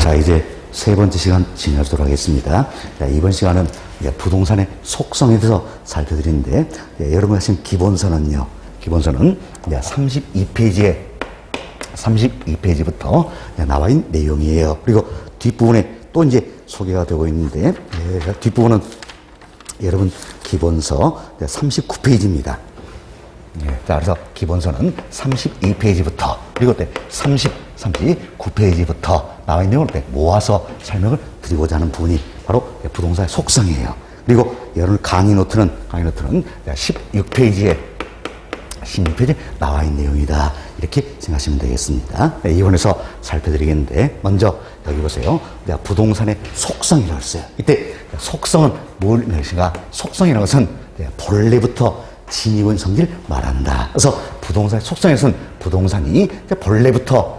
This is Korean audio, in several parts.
자, 이제 세 번째 시간 진행하도록 하겠습니다. 자, 이번 시간은 부동산의 속성에 대해서 살펴드리는데, 여러분이 하신 기본서는요, 기본서는 32페이지부터 나와 있는 내용이에요. 그리고 뒷부분에 또 이제 소개가 되고 있는데, 뒷부분은 여러분 기본서 39페이지입니다. 자, 그래서 기본서는 32페이지부터, 그리고 39페이지부터 나와 있는 내용을 모아서 설명을 드리고자 하는 부분이 바로 부동산의 속성이에요. 그리고 여러분 강의 노트는 16페이지에 나와 있는 내용이다. 이렇게 생각하시면 되겠습니다. 이번에서 살펴드리겠는데, 먼저 여기 보세요. 부동산의 속성이라고 했어요. 이때 속성은 뭘 의미하는가? 속성이라는 것은 본래부터 지니고 있는 성질을 말한다. 그래서 부동산의 속성에서는 부동산이 본래부터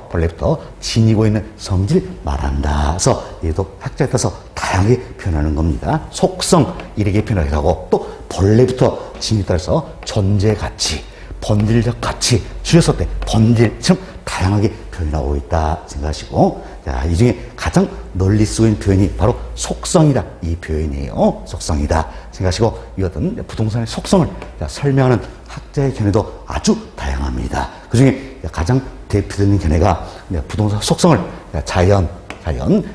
지니고 있는 성질을 말한다. 그래서 얘도 학자에 따라서 다양하게 표현하는 겁니다. 속성 이렇게 표현하기도 하고, 또 본래부터 지니에 따라서 존재 가치, 본질적 가치, 줄여서 본질처럼 다양하게 표현하고 있다 생각하시고, 자, 이 중에 가장 널리 쓰고 있는 표현이 바로 속성이다. 이 표현이에요. 속성이다 생각하시고, 이 어떤 부동산의 속성을 설명하는 학자의 견해도 아주 다양합니다. 그 중에 가장 대표되는 견해가 부동산 속성을 자연,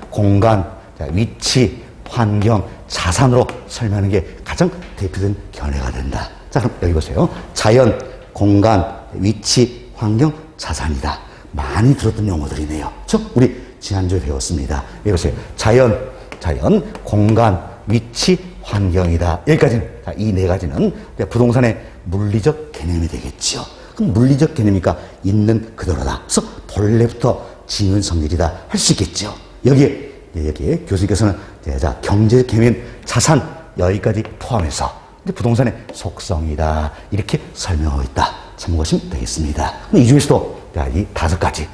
공간, 위치, 환경, 자산으로 설명하는 게 가장 대표된 견해가 된다. 자, 그럼 여기 보세요. 자연, 공간, 위치, 환경, 자산이다. 많이 들었던 용어들이네요. 우리 지난주에 배웠습니다. 여기 보세요. 자연, 공간, 위치, 환경이다. 여기까지는, 이 네 가지는 부동산의 물리적 개념이 되겠죠. 그럼 물리적 개념이니까 있는 그대로다. 그래서 본래부터 지은 성질이다 할 수 있겠죠. 여기에 교수님께서는 경제적 개념인 자산 여기까지 포함해서 부동산의 속성이다. 이렇게 설명하고 있다. 참고하시면 되겠습니다. 이 중에서도 이 5가지,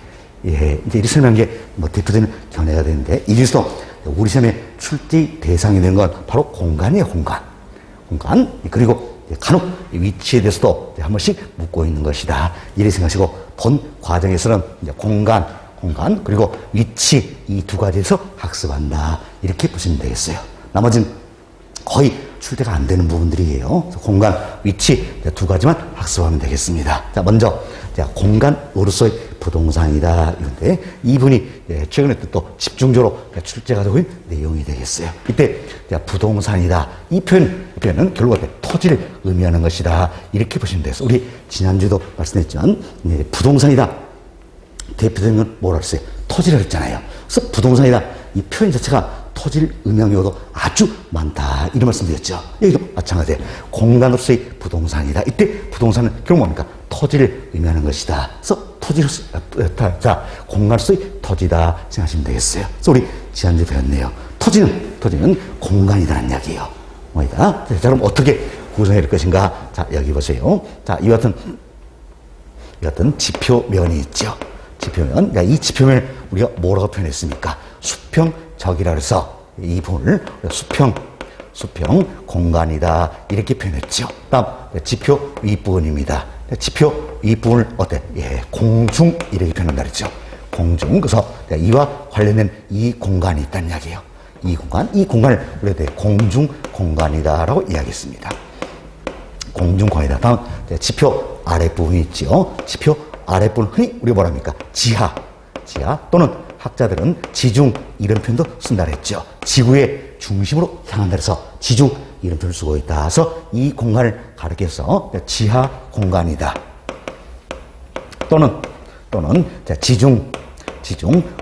이제 이렇게 설명한 게 대표되는 견해가 되는데, 이 중에서도 우리 시험에 출제 대상이 되는 건 바로 공간이에요. 공간. 그리고 간혹 위치에 대해서도 한 번씩 묻고 있는 것이다. 이렇게 생각하시고, 본 과정에서는 이제 공간, 그리고 위치, 이 두 가지에서 학습한다. 이렇게 보시면 되겠어요. 나머지는 거의 출제가 안 되는 부분들이에요. 공간, 위치 두 가지만 학습하면 되겠습니다. 자, 먼저 공간으로서의 부동산이다. 이런데 이분이 최근에 또 집중적으로 출제가 되고 있는 내용이 되겠어요. 이때 부동산이다. 이 표현은 결국 토지를 의미하는 것이다. 이렇게 보시면 되겠어요. 우리 지난주에도 말씀했지만 부동산이다. 대표적인 건 뭐라 그랬어요? 토지라고 했잖아요. 그래서 부동산이다. 이 표현 자체가 토지를 의미하는 경우도 아주 많다. 이런 말씀 드렸죠. 여기도 마찬가지예요. 공간으로서의 부동산이다. 이때 부동산은 결국 뭡니까? 토지를 의미하는 것이다. 그래서 공간으로서의 토지다 생각하시면 되겠어요. 그래서 우리 지난주에 배웠네요. 토지는 공간이라는 이야기예요. 뭐이다? 자, 그럼 어떻게 구성해야 될 것인가? 자, 여기 보세요. 자, 이와 같은 지표면이 있죠. 지표면. 이 지표면을 우리가 뭐라고 표현했습니까? 수평적이라 해서 이 부분을 수평 공간이다. 이렇게 표현했죠. 다음, 지표 윗부분입니다. 지표 윗부분을 공중 이렇게 표현한다 그랬죠. 공중. 그래서 이와 관련된 이 공간이 있다는 이야기예요. 이 공간을 우리가 공중 공간이다라고 이야기했습니다. 공중 공간이다. 다음, 지표 아랫부분이 있죠. 지표 아랫부분 흔히 우리가 뭐라 합니까? 지하 또는 학자들은 지중 이런 표현도 쓴다 그랬죠. 지구의 중심으로 향한다 그래서 지중 이런 표현을 쓰고 있다. 그래서 이 공간을 가리켜서 지하 공간이다. 또는 지중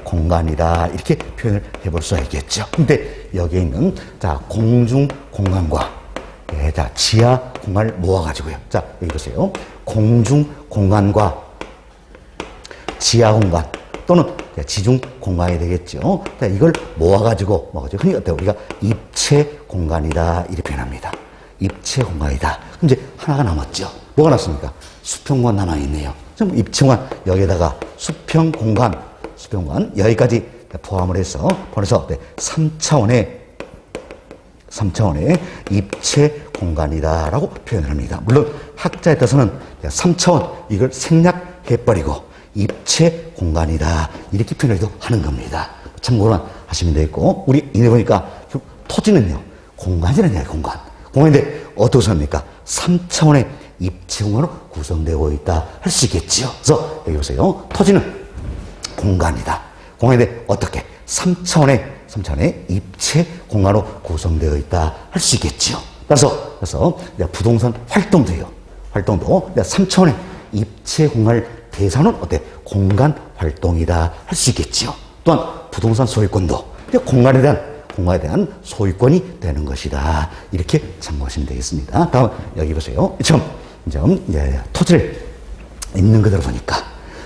공간이다. 이렇게 표현을 해볼 수가 있겠죠. 근데 여기에 있는 공중 공간과 지하 공간을 모아가지고요. 자, 여기 보세요. 공중 공간과 지하 공간 또는 지중 공간이 되겠죠. 이걸 모아가지고 흔히 우리가 입체 공간이다. 이렇게 표현합니다. 입체 공간이다. 그럼 이제 하나가 남았죠. 뭐가 남습니까? 수평 공간 남아있네요. 입체 공간 여기에다가 수평 공간 여기까지 포함을 해서 3차원의 입체 공간이다라고 표현을 합니다. 물론 학자에 따라서는 3차원 이걸 생략해버리고 입체 공간이다 이렇게 표현하기도 하는 겁니다. 참고만 하시면 되겠고, 우리 이제 보니까 토지는요, 공간이라는 이야기, 공간. 공간인데 어떻게 생각합니까? 3차원의 입체 공간으로 구성되어 있다 할 수 있겠지요. 그래서 여기 보세요. 토지는 공간이다. 공간인데 어떻게? 3차원의 입체 공간으로 구성되어 있다 할 수 있겠지요. 그래서 부동산 활동도요. 활동도 3차원의 입체 공간을 대상은 어때? 공간 활동이다 할 수 있겠지요. 또한 부동산 소유권도 공간에 대한 소유권이 되는 것이다. 이렇게 참고하시면 되겠습니다. 다음 여기 보세요. 토지를 있는 그대로 보니까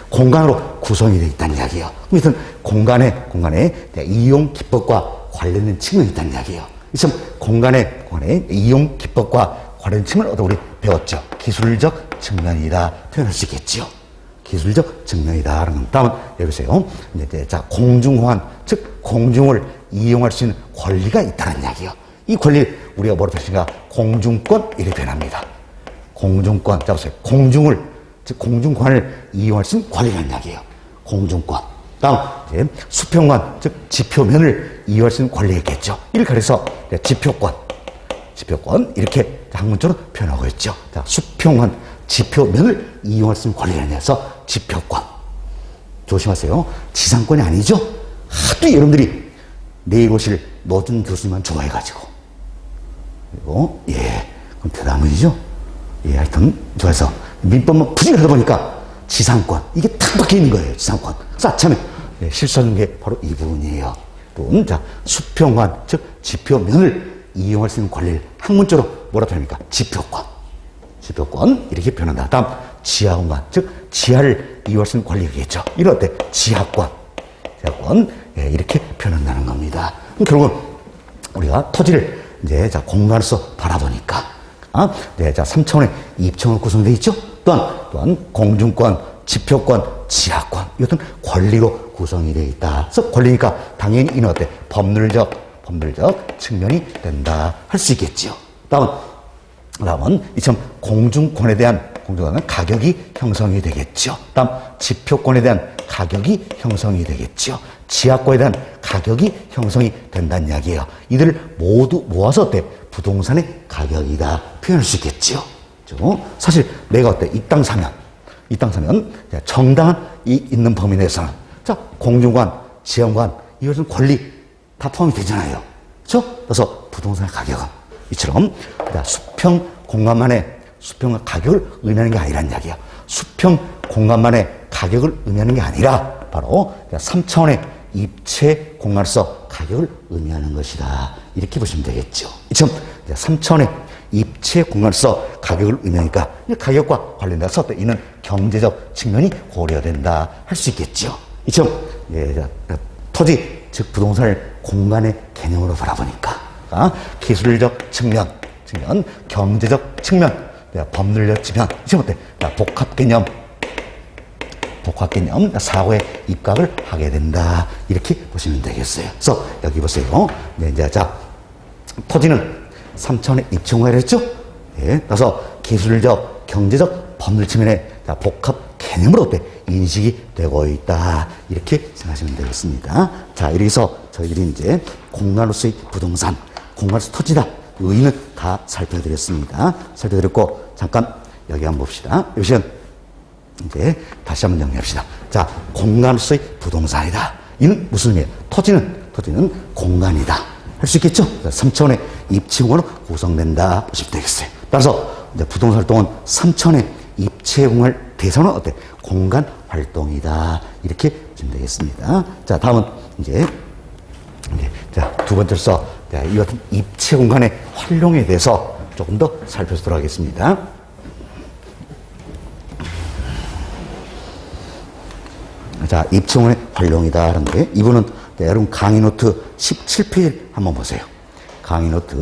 공간으로 구성이 되어 있다는 이야기예요. 그럼 공간에 이용 기법과 관련된 측면이 있다는 이야기예요. 공간에 이용 기법과 관련된 측면을 우리 배웠죠. 기술적 측면이다 표현할 수 있겠지요. 기술적 측면이다. 다음은 여기 보세요. 공중호환, 즉 공중을 이용할 수 있는 권리가 있다는 이야기예요. 이 권리를 우리가 뭐로 표현하는가? 공중권 이렇게 표현합니다. 공중권. 자 보세요. 공중권을 이용할 수 있는 권리라는 이야기예요. 공중권. 다음 수평관, 즉 지표면을 이용할 수 있는 권리가 있겠죠. 이를 가려서 지표권 이렇게 학문적으로 표현하고 있죠. 자, 수평관, 지표면을 이용할 수 있는 권리라는 해서 지표권. 조심하세요. 지상권이 아니죠. 하도 여러분들이 내일오실 노준 교수님만 좋아해가지고. 그리고 그럼 대단하죠. 하여튼 좋아해서 민법만 부지런하다 보니까 지상권 이게 탁 박혀 있는 거예요. 지상권. 그래서 아참에 실수하는 게 바로 이 부분이에요. 또 수평관, 즉 지표면을 이용할 수 있는 권리를 학문적으로 뭐라 표현합니까? 지표권 이렇게 표현한다. 다음 지하공간, 즉 지하를 이용할 수 있는 권리겠죠. 이럴 때 지하권 이렇게 표현한다는 겁니다. 결국은 우리가 토지를 공간으로서 바라보니까 3차원의 입체공간으로 구성되어 있죠. 또한 공중권, 지표권, 지하권 이것은 권리로 구성이 되어 있다. 그래서 권리니까 당연히 이는 어때? 법률적 측면이 된다 할 수 있겠지요. 다음은 공중권에 대한 가격이 형성이 되겠죠. 다음 지표권에 대한 가격이 형성이 되겠죠. 지하권에 대한 가격이 형성이 된다는 이야기예요. 이들을 모두 모아서 어때? 부동산의 가격이다 표현할 수 있겠죠. 사실 내가 어때? 이 땅 사면 정당한 있는 범위 내에서는 공중관, 지하관 이것은 권리 다 포함이 되잖아요. 그렇죠? 그래서 부동산의 가격은 이처럼 수평 공간만의 가격을 의미하는 게 아니라는 이야기야. 수평 공간만의 가격을 의미하는 게 아니라 바로 3차원의 입체 공간에서 가격을 의미하는 것이다. 이렇게 보시면 되겠죠. 이처럼 3차원의 입체 공간에서 가격을 의미하니까 가격과 관련돼서 이는 경제적 측면이 고려된다 할 수 있겠죠. 이처럼 토지, 즉 부동산을 공간의 개념으로 바라보니까 기술적 측면, 경제적 측면, 법률적 측면, 이처럼 복합 개념, 사고에 입각을 하게 된다. 이렇게 보시면 되겠어요. 그래서 여기 보세요. 토지는 3차원의 입체공간이라 했죠? 그래서 기술적, 경제적, 법률 측면에 복합 개념으로 인식이 되고 있다. 이렇게 생각하시면 되겠습니다. 자, 이렇게 해서 저희들이 공간으로서의 부동산, 공간으로서 토지다. 의의는 다 살펴드렸습니다. 살펴드렸고, 잠깐 여기 한번 봅시다. 여기는 다시 한번 정리합시다. 자, 공간으로서의 부동산이다. 이는 무슨 의미예요? 토지는 공간이다. 할 수 있겠죠? 3차원의 입체공간으로 구성된다. 보시면 되겠어요. 따라서 부동산 활동은 3차원의 입체공간을 대상으로 어때? 공간 활동이다. 이렇게 보시면 되겠습니다. 자, 다음은 두 번째로서 이 같은 입체공간의 활용에 대해서 조금 더 살펴보도록 하겠습니다. 자, 입체공간의 활용이다 하는데 이분은 여러분 강의 노트 17페이지 한번 보세요. 강의 노트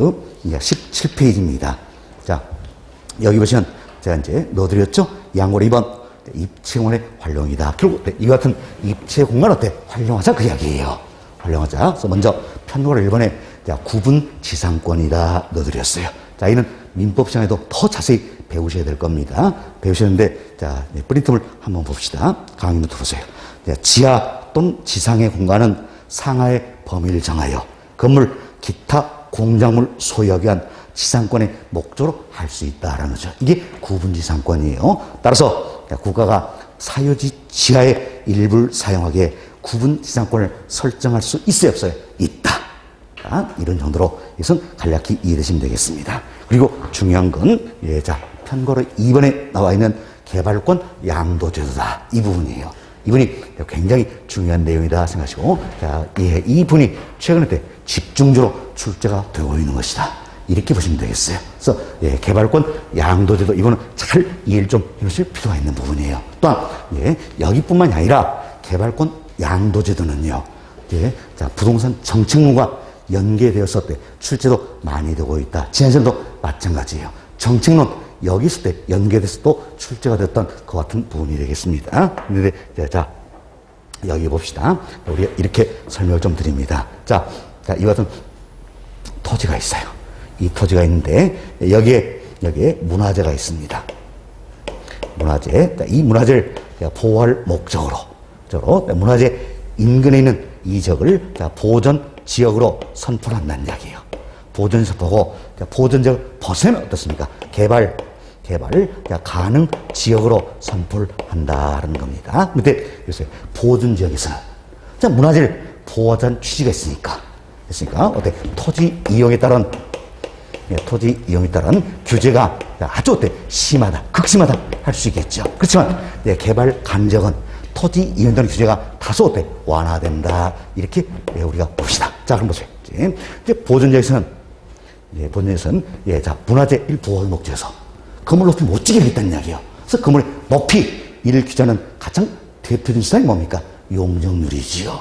17페이지입니다. 자, 여기 보시면 제가 넣어드렸죠? 양고리 2번 입체공간의 활용이다. 결국 이 같은 입체공간 어때? 활용하자 그 이야기예요. 활용하자. 그래서 먼저 편곡을 1번에 구분 지상권이다 넣어드렸어요. 자, 이는 민법 시간에도 더 자세히 배우셔야 될 겁니다. 배우셨는데 프린트물 한번 봅시다. 강의 노트 보세요. 지하 또는 지상의 공간은 상하의 범위를 정하여 건물, 기타 공작물 소유하기 위한 지상권의 목적으로 할 수 있다라는 거죠. 이게 구분지상권이에요. 따라서 국가가 사유지 지하의 일부를 사용하기에 구분지상권을 설정할 수 있어요, 없어요? 있다. 이런 정도로 이것은 간략히 이해되시면 되겠습니다. 그리고 중요한 건, 자, 편거로 2번에 나와 있는 개발권 양도제도다. 이 부분이에요. 이분이 굉장히 중요한 내용이다 생각하시고, 자, 이 분이 최근에 집중적으로 출제가 되고 있는 것이다. 이렇게 보시면 되겠어요. 그래서 개발권 양도제도 이거는 잘 이해를 좀 해주실 필요가 있는 부분이에요. 또한 여기뿐만이 아니라 개발권 양도제도는요, 자, 부동산 정책론과 연계되어서 출제도 많이 되고 있다. 지난 시간도 마찬가지예요. 정책론 여기 있을 때 연계돼서 또 출제가 됐던 그 같은 부분이 되겠습니다. 근데 자, 여기 봅시다. 우리가 이렇게 설명을 좀 드립니다. 자, 이 같은 토지가 있어요. 이 토지가 있는데 여기에 문화재가 있습니다. 문화재. 이 문화재를 보호할 목적으로 문화재 인근에 있는 이 지역을 보전 지역으로 선포한다는 이야기예요. 보전 선포고 보전지역을 벗으면 어떻습니까? 개발 가능 지역으로 선포를 한다는 겁니다. 근데 그래서 보전 지역에서는 문화재를 보호하자는 취지가 있으니까 어때? 토지 이용에 따른 규제가 아주 심하다, 극심하다 할 수 있겠죠. 그렇지만 개발 간접은 토지 이용에 따른 규제가 다소 완화된다. 이렇게 우리가 봅시다. 자, 그럼 보세요. 이제 보존지역에서는 자, 문화재 보호의 목적에서 건물 높이 못 지게 하겠다는 이야기예요. 그래서 건물의 높이 이를 규제하는 가장 대표적인 수단이 뭡니까? 용적률이지요.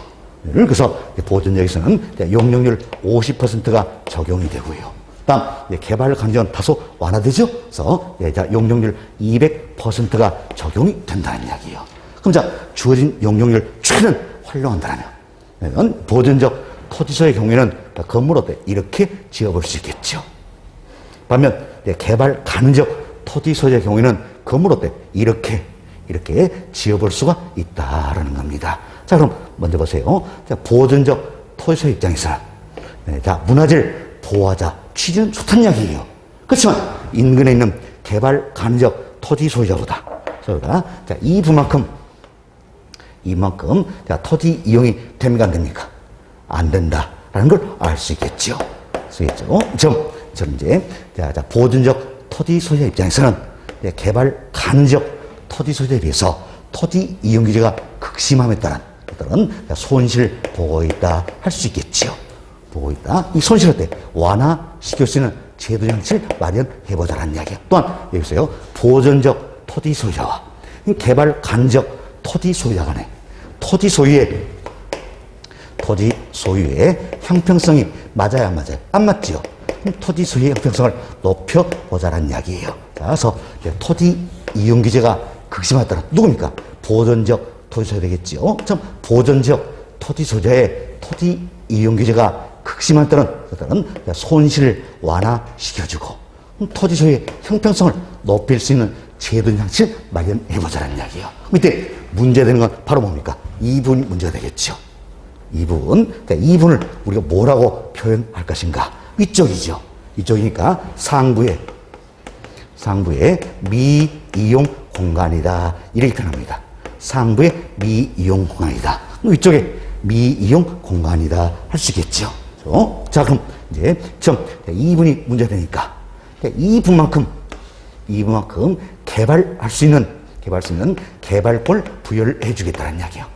그래서 보존지역에서는 용적률 50%가 적용이 되고요. 다음 개발 간접은 다소 완화되죠. 그래서 자, 용적률 200%가 적용이 된다는 이야기예요. 그럼 자, 주어진 용적률 최대한 활용한다면 보존적 토지소의 경우에는 건물을 이렇게 지어볼 수 있겠죠. 반면 개발 가능적 토지 소유의 경우에는 건물을 이렇게 지어볼 수가 있다라는 겁니다. 자, 그럼 먼저 보세요. 자, 보존적 토지 소유 입장에서는 자, 문화재를 보호하자 취지는 좋다는 이야기예요. 그렇지만 인근에 있는 개발 가능적 토지 소유자보다 자, 이만큼 자, 토지 이용이 됩니까 안 됩니까? 안 된다라는 걸 알 수 있겠죠. 이제 자, 보존적 토지 소유자 입장에서는 개발 가능적 토지 소유자에 비해서 토지 이용 규제가 극심함에 따른 손실 보고 있다 할 수 있겠죠. 보고 있다. 이 손실을 완화시킬 수 있는 제도 장치를 마련해보자라는 이야기예요. 또한 여기서요, 보존적 토지 소유자와 개발 가능적 토지 소유자 간에 토지 소유의 형평성이 맞아야 안 맞아요? 안 맞지요. 토지 소유의 형평성을 높여보자라는 이야기예요. 그래서 토지 이용 규제가 극심하다는 누굽니까? 보존적 토지 소유자 되겠지요. 참 보존적 토지 소유자의 토지 이용 규제가 극심한 때는 손실을 완화시켜주고 토지 소유의 형평성을 높일 수 있는 제도 장치를 마련해보자라는 이야기예요. 이때 문제되는 건 바로 뭡니까? 이 부분이 문제가 되겠죠. 이 부분을 우리가 뭐라고 표현할 것인가? 위쪽이죠. 이쪽이니까 상부의 미이용 공간이다. 이렇게 표현합니다. 상부의 미이용 공간이다. 위쪽에 미이용 공간이다. 할 수 있겠죠. 자, 그럼 이제 이 부분이 문제되니까 이 부분만큼 개발할 수 있는 개발권을 부여를 해주겠다는 이야기예요.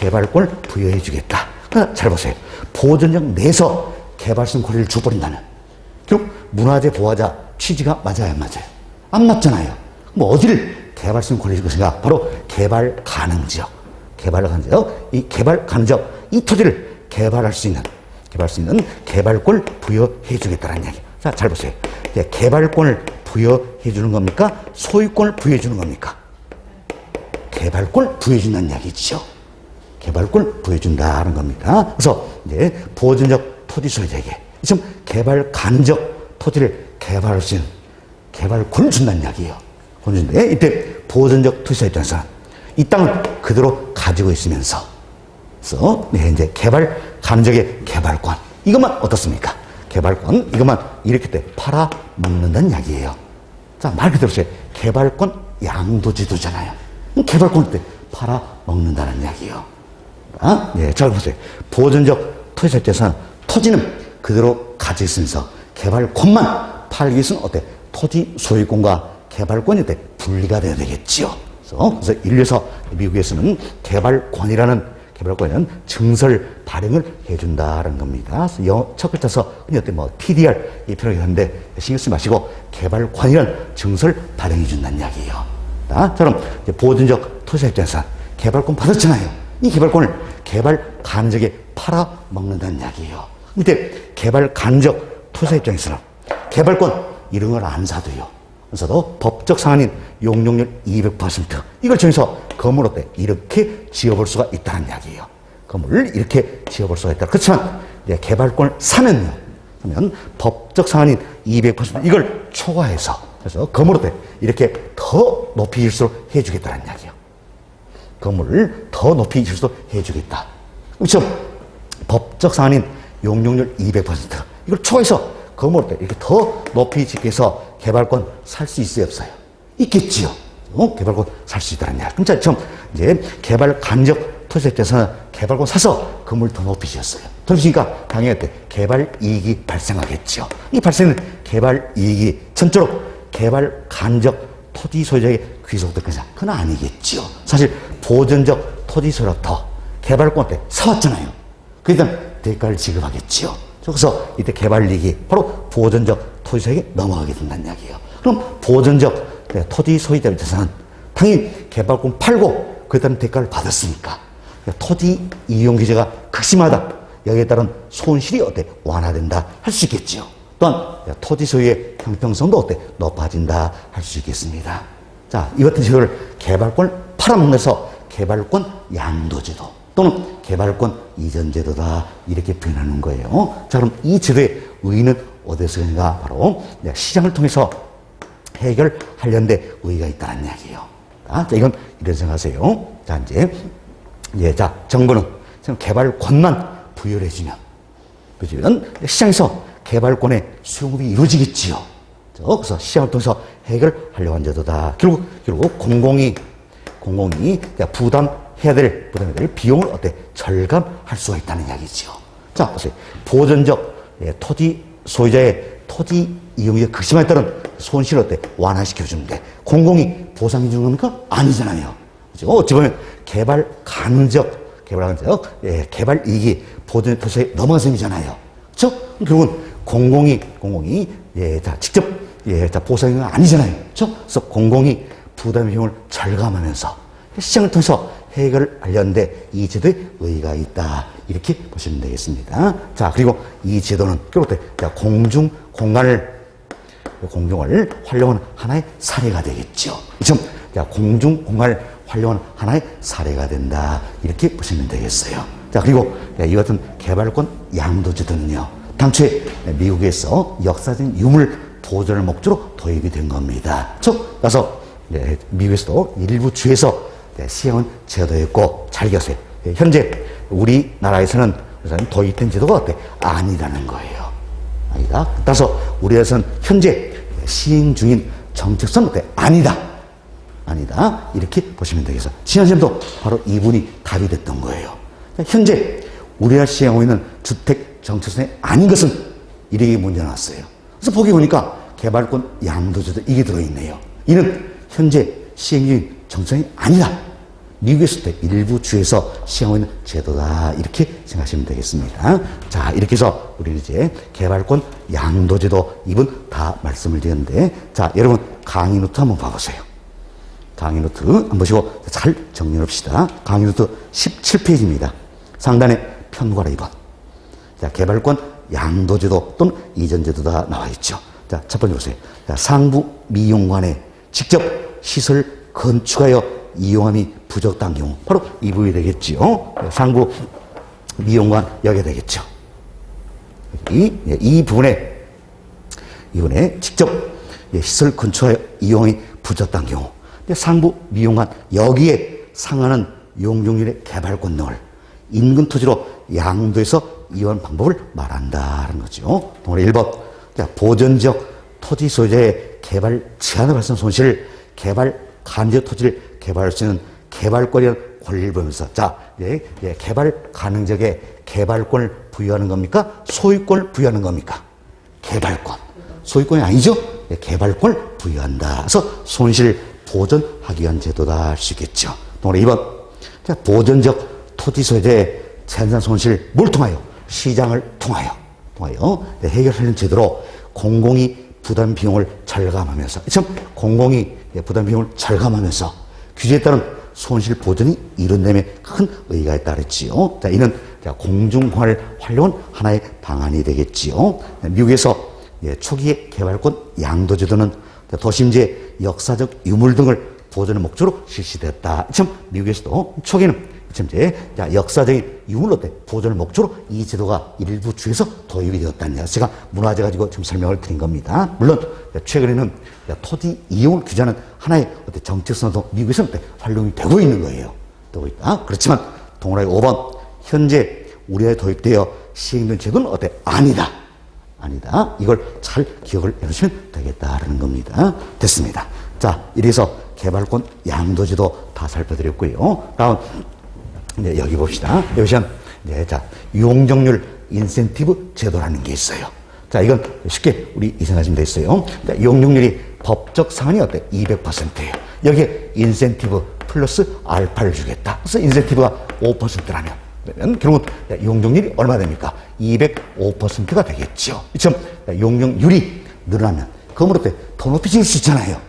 개발권을 부여해주겠다. 잘 보세요. 보존적 내에서 개발성 권리를 줘버린다면 결국 문화재 보호자 취지가 맞아요, 안 맞아요? 안 맞잖아요. 그럼 어디를 개발성 권리를 줄 것인가? 바로 개발 가능 지역. 이 개발 가능적 이 토지를 개발할 수 있는 개발권을 부여해주겠다는 이야기. 자, 잘 보세요. 개발권을 부여해주는 겁니까? 소유권을 부여해주는 겁니까? 개발권을 부여해준다는 이야기죠. 개발권을 부여준다는 겁니다. 그래서 이제 보존적 토지 소유자에게 지금 개발 가능적 토지를 개발할 수 있는 개발권을 준다는 이야기예요. 권준데 이때 보존적 토지 소유자 입장에서는 이 땅을 그대로 가지고 있으면서 이제 개발 간접의 개발권. 이것만 어떻습니까? 개발권, 이것만 이렇게 때 팔아먹는다는 이야기예요. 자, 말 그대로 개발권 양도지도잖아요. 개발권 때 팔아먹는다는 이야기예요. 아? 예, 잘 보세요. 보존적 토지사업자에서는 토지는 그대로 가지고 있으면서 개발권만 팔기 위해서는 어때? 토지 소유권과 개발권이 때 분리가 돼야 되겠지요. 그래서 인류에서 미국에서는 개발권이라는 증설 발행을 해준다는 겁니다. 첫 글자서 어때 TDR 이 표현을 하는데 신경 쓰지 마시고 개발권이라는 증설 발행해 준다는 이야기예요. 저럼 보존적 토지사 입장에서 개발권 받았잖아요. 이 개발권을 개발 간접에 팔아먹는다는 이야기예요. 근데 개발 간접 토지사 입장에서는 개발권 이런 걸 안 사도요. 그래서도 법적 상한인 용적률 200% 이걸 정해서 건물 어때? 이렇게 지어볼 수가 있다는 이야기예요. 건물을 이렇게 지어볼 수가 있다. 그렇지만 이제 개발권을 사면요. 그러면 법적 상한인 200% 이걸 초과해서 그래서 건물 어때? 이렇게 더 높이 질수록 해주겠다는 이야기예요. 건물을 더 높이 질수록 해주겠다. 그렇죠? 법적 상한인 용적률 200% 이걸 초과해서 건물 때 이렇게 더 높이 짓기 위해서 개발권 살 수 있어요, 없어요? 있겠지요. 개발권 살 수 있다는 이야기. 그럼 처음 이제 개발 간접 토지사업자에서는 개발권 사서 건물 더 높이 지었어요. 더 높이 지니까 당연히 개발 이익이 발생하겠죠. 이 발생은 개발 이익이 전적으로 개발 간접 토지 소유자의 귀속될 것이냐? 그건 아니겠지요. 사실 보존적 토지 소유자부터 개발권 때 사왔잖아요. 그러니까 대가를 지급하겠지요. 그래서 이때 개발 이익이 바로 보존적 토지 소유자에게 넘어가게 된다는 이야기예요. 그럼 보존적 토지 소유자 입장에서는 당연히 개발권 팔고 그에 따른 대가를 받았으니까 토지 이용 규제가 극심하다. 여기에 따른 손실이 어때? 완화된다. 할 수 있겠지요. 또한 토지 소유의 형평성도 어때? 높아진다. 할 수 있겠습니다. 자, 이 같은 제도를 개발권을 팔아먹면서 개발권 양도제도 또는 개발권 이전 제도다 이렇게 표현하는 거예요. 자, 그럼 이 제도의 의의는 어디서 있는가? 바로 시장을 통해서 해결하려는 데 의의가 있다는 이야기예요. 자, 이건 이런 생각하세요. 자, 자, 정부는 개발권만 부여를 해주면 시장에서 개발권의 수용이 이루어지겠지요. 그래서 시장을 통해서 해결하려고 한 제도다. 결국 공공이 부담해야 될 비용을 어때? 절감할 수가 있다는 이야기죠. 자, 보세요. 보존적 토지 소유자의 토지 이용에 극심하게 따른 손실을 어때? 완화시켜주는데 공공이 보상해 주는 겁니까? 아니잖아요. 그죠? 어찌 보면 개발 이익이 보존 토지에 넘어간 셈이잖아요. 그렇죠? 결국은 공공이 직접 보상이 아니잖아요. 그렇죠? 그래서 공공이 부담 비용을 절감하면서 시장을 통해서 해결을 하려는데 이 제도에 의의가 있다. 이렇게 보시면 되겠습니다. 자, 그리고 이 제도는 결국 공중 공간을 활용하는 하나의 사례가 되겠죠. 지금 공중 공간을 활용하는 하나의 사례가 된다. 이렇게 보시면 되겠어요. 자, 그리고 이 같은 개발권 양도제도는요. 당초에 미국에서 역사적인 유물 보존을 목적으로 도입이 된 겁니다. 그래서 미국에서도 일부 주에서 시행은 제도였고 잘 기억하세요. 현재 우리나라에서는 도입된 제도가 어때? 아니라는 거예요. 아니다. 따라서 우리나라에서는 현재 시행 중인 정책선 어때? 아니다. 이렇게 보시면 되겠어요. 지난 시간도 바로 이분이 답이 됐던 거예요. 현재 우리나라 시행하고 있는 주택 정책선이 아닌 것은 이렇게 문제가 났어요. 그래서 보기 보니까 개발권 양도제도 이게 들어있네요. 이는 현재 시행 중인 정책이 아니다. 미국에서 일부 주에서 시행하고 있는 제도다. 이렇게 생각하시면 되겠습니다. 자, 이렇게 해서 우리 이제 개발권 양도제도 이분 다 말씀을 드렸는데, 자, 여러분 강의 노트 한번 봐보세요. 강의 노트 한번 보시고 잘 정리합시다. 강의 노트 17페이지입니다. 상단에 편과라 2번. 자, 개발권 양도제도 또는 이전제도다 나와 있죠. 자, 첫 번째 보세요. 자, 상부 미용관에 직접 시설 건축하여 이용함이 부적당한 경우 바로 이 부분이 되겠지요. 상부 미용관 여기가 되겠죠. 이 부분에 직접 시설 건축하여 이용함이 부적당한 경우 상부 미용관 여기에 상하는 용적률의 개발권 등을 인근 토지로 양도에서 이원 방법을 말한다는 거죠. 동그라미 1번. 자, 보전지역 토지 소유자의 개발 제한으로 발생한 손실을 개발 가능지역 토지를 개발할 수 있는 개발권이라는 권리를 보면서 자, 개발 가능 지역에 개발권을 부여하는 겁니까? 소유권을 부여하는 겁니까? 개발권. 소유권이 아니죠? 개발권을 부여한다. 그래서 손실을 보전하기 위한 제도다 할 수 있겠죠. 동그라미 2번. 자, 보전적 토지 소유자의 재산 손실을 뭘 통하여? 시장을 통하여 해결하는 제도로 공공이 부담 비용을 절감하면서 참 공공이 부담 비용을 절감하면서 규제에 따른 손실 보전이 이룬다면 큰 의의가 있다 그랬지요. 자, 이는 공중화를 활용한 하나의 방안이 되겠지요. 미국에서 초기의 개발권 양도제도는 도심지의 역사적 유물 등을 보존의 목적으로 실시됐다. 참 미국에서도 초기는 역사적인 유물로 보존의 목적으로 이 제도가 일부 주에서 도입이 되었다는 거. 제가 문화재 가지고 지금 설명을 드린 겁니다. 물론 최근에는 토지 이용을 규제하는 하나의 정책선도 미국에서는 활용이 되고 있는 거예요. 되고 있다. 그렇지만 동그라미 5번. 현재 우리나라에 도입되어 시행된 제도는 아니다. 아니다. 이걸 잘 기억을 해두시면 되겠다라는 겁니다. 됐습니다. 자, 이래서 개발권 양도제도 다 살펴드렸고요. 다음 여기 봅시다. 여기서 자, 용적률 인센티브 제도라는 게 있어요. 자, 이건 쉽게 우리 이 생각하시면 되겠어요. 자, 용적률이 법적 상한이 200%예요. 여기에 인센티브 플러스 알파를 주겠다. 그래서 인센티브가 5%라면 그러면 결국은 용적률이 얼마 됩니까? 205%가 되겠죠. 이처럼 용적률이 늘어나면 그러므로 더 높이질 수 있잖아요.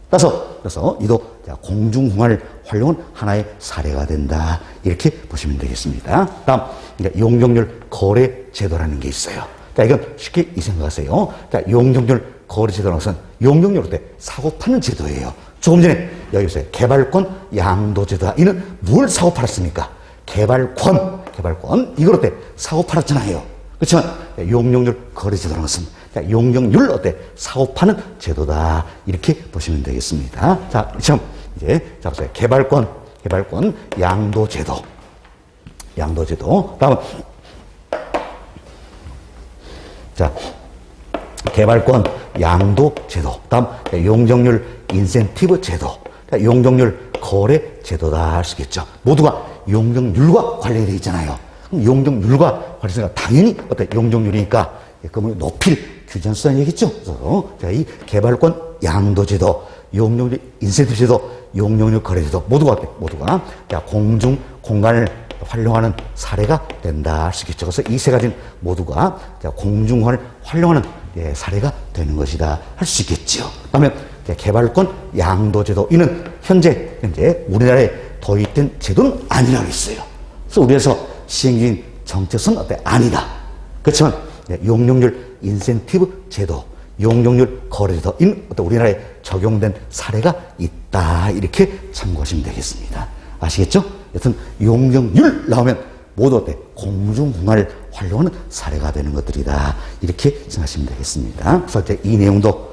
그래서 이도 공중공화를 활용한 하나의 사례가 된다. 이렇게 보시면 되겠습니다. 다음 용적률 거래 제도라는 게 있어요. 자, 이건 쉽게 이 생각하세요. 자, 용적률 거래 제도라는 것은 용적률로 사고 파는 제도예요. 조금 전에 여기 보세요. 개발권 양도 제도다. 이는 뭘 사고 팔았습니까? 개발권 이걸 사고 팔았잖아요. 그렇지만 용적률 거래 제도라는 것은 용적률 사고 파는 제도다. 이렇게 보시면 되겠습니다. 자, 참 이제 자 보세요. 개발권 양도 제도. 다음 자, 개발권 양도 제도. 다음 용적률 인센티브 제도. 용적률 거래 제도다 할 수 있겠죠. 모두가 용적률과 관련이 되어 있잖아요. 그럼 용적률과 관련해서 당연히 용적률이니까 그러면 높일 규제는 쓰는 얘기겠죠. 그래서 이 개발권 양도제도, 용적률 인센티브 제도, 용적률 거래제도 모두가 공중 공간을 활용하는 사례가 된다 할 수 있겠죠. 그래서 이 세 가지는 모두가 공중공간을 활용하는 사례가 되는 것이다 할 수 있겠죠. 그러면 개발권 양도제도 이는 현재 우리나라에 도입된 제도는 아니라고 했어요. 그래서 우리에서 시행 중인 정책은 아니다. 그렇지만 용적률 인센티브 제도, 용적률 거래제도 이는 우리나라에 적용된 사례가 있다. 이렇게 참고하시면 되겠습니다. 아시겠죠? 여튼 용적률 나오면 모두 공중공간을 활용하는 사례가 되는 것들이다. 이렇게 생각하시면 되겠습니다. 그래서 이 내용도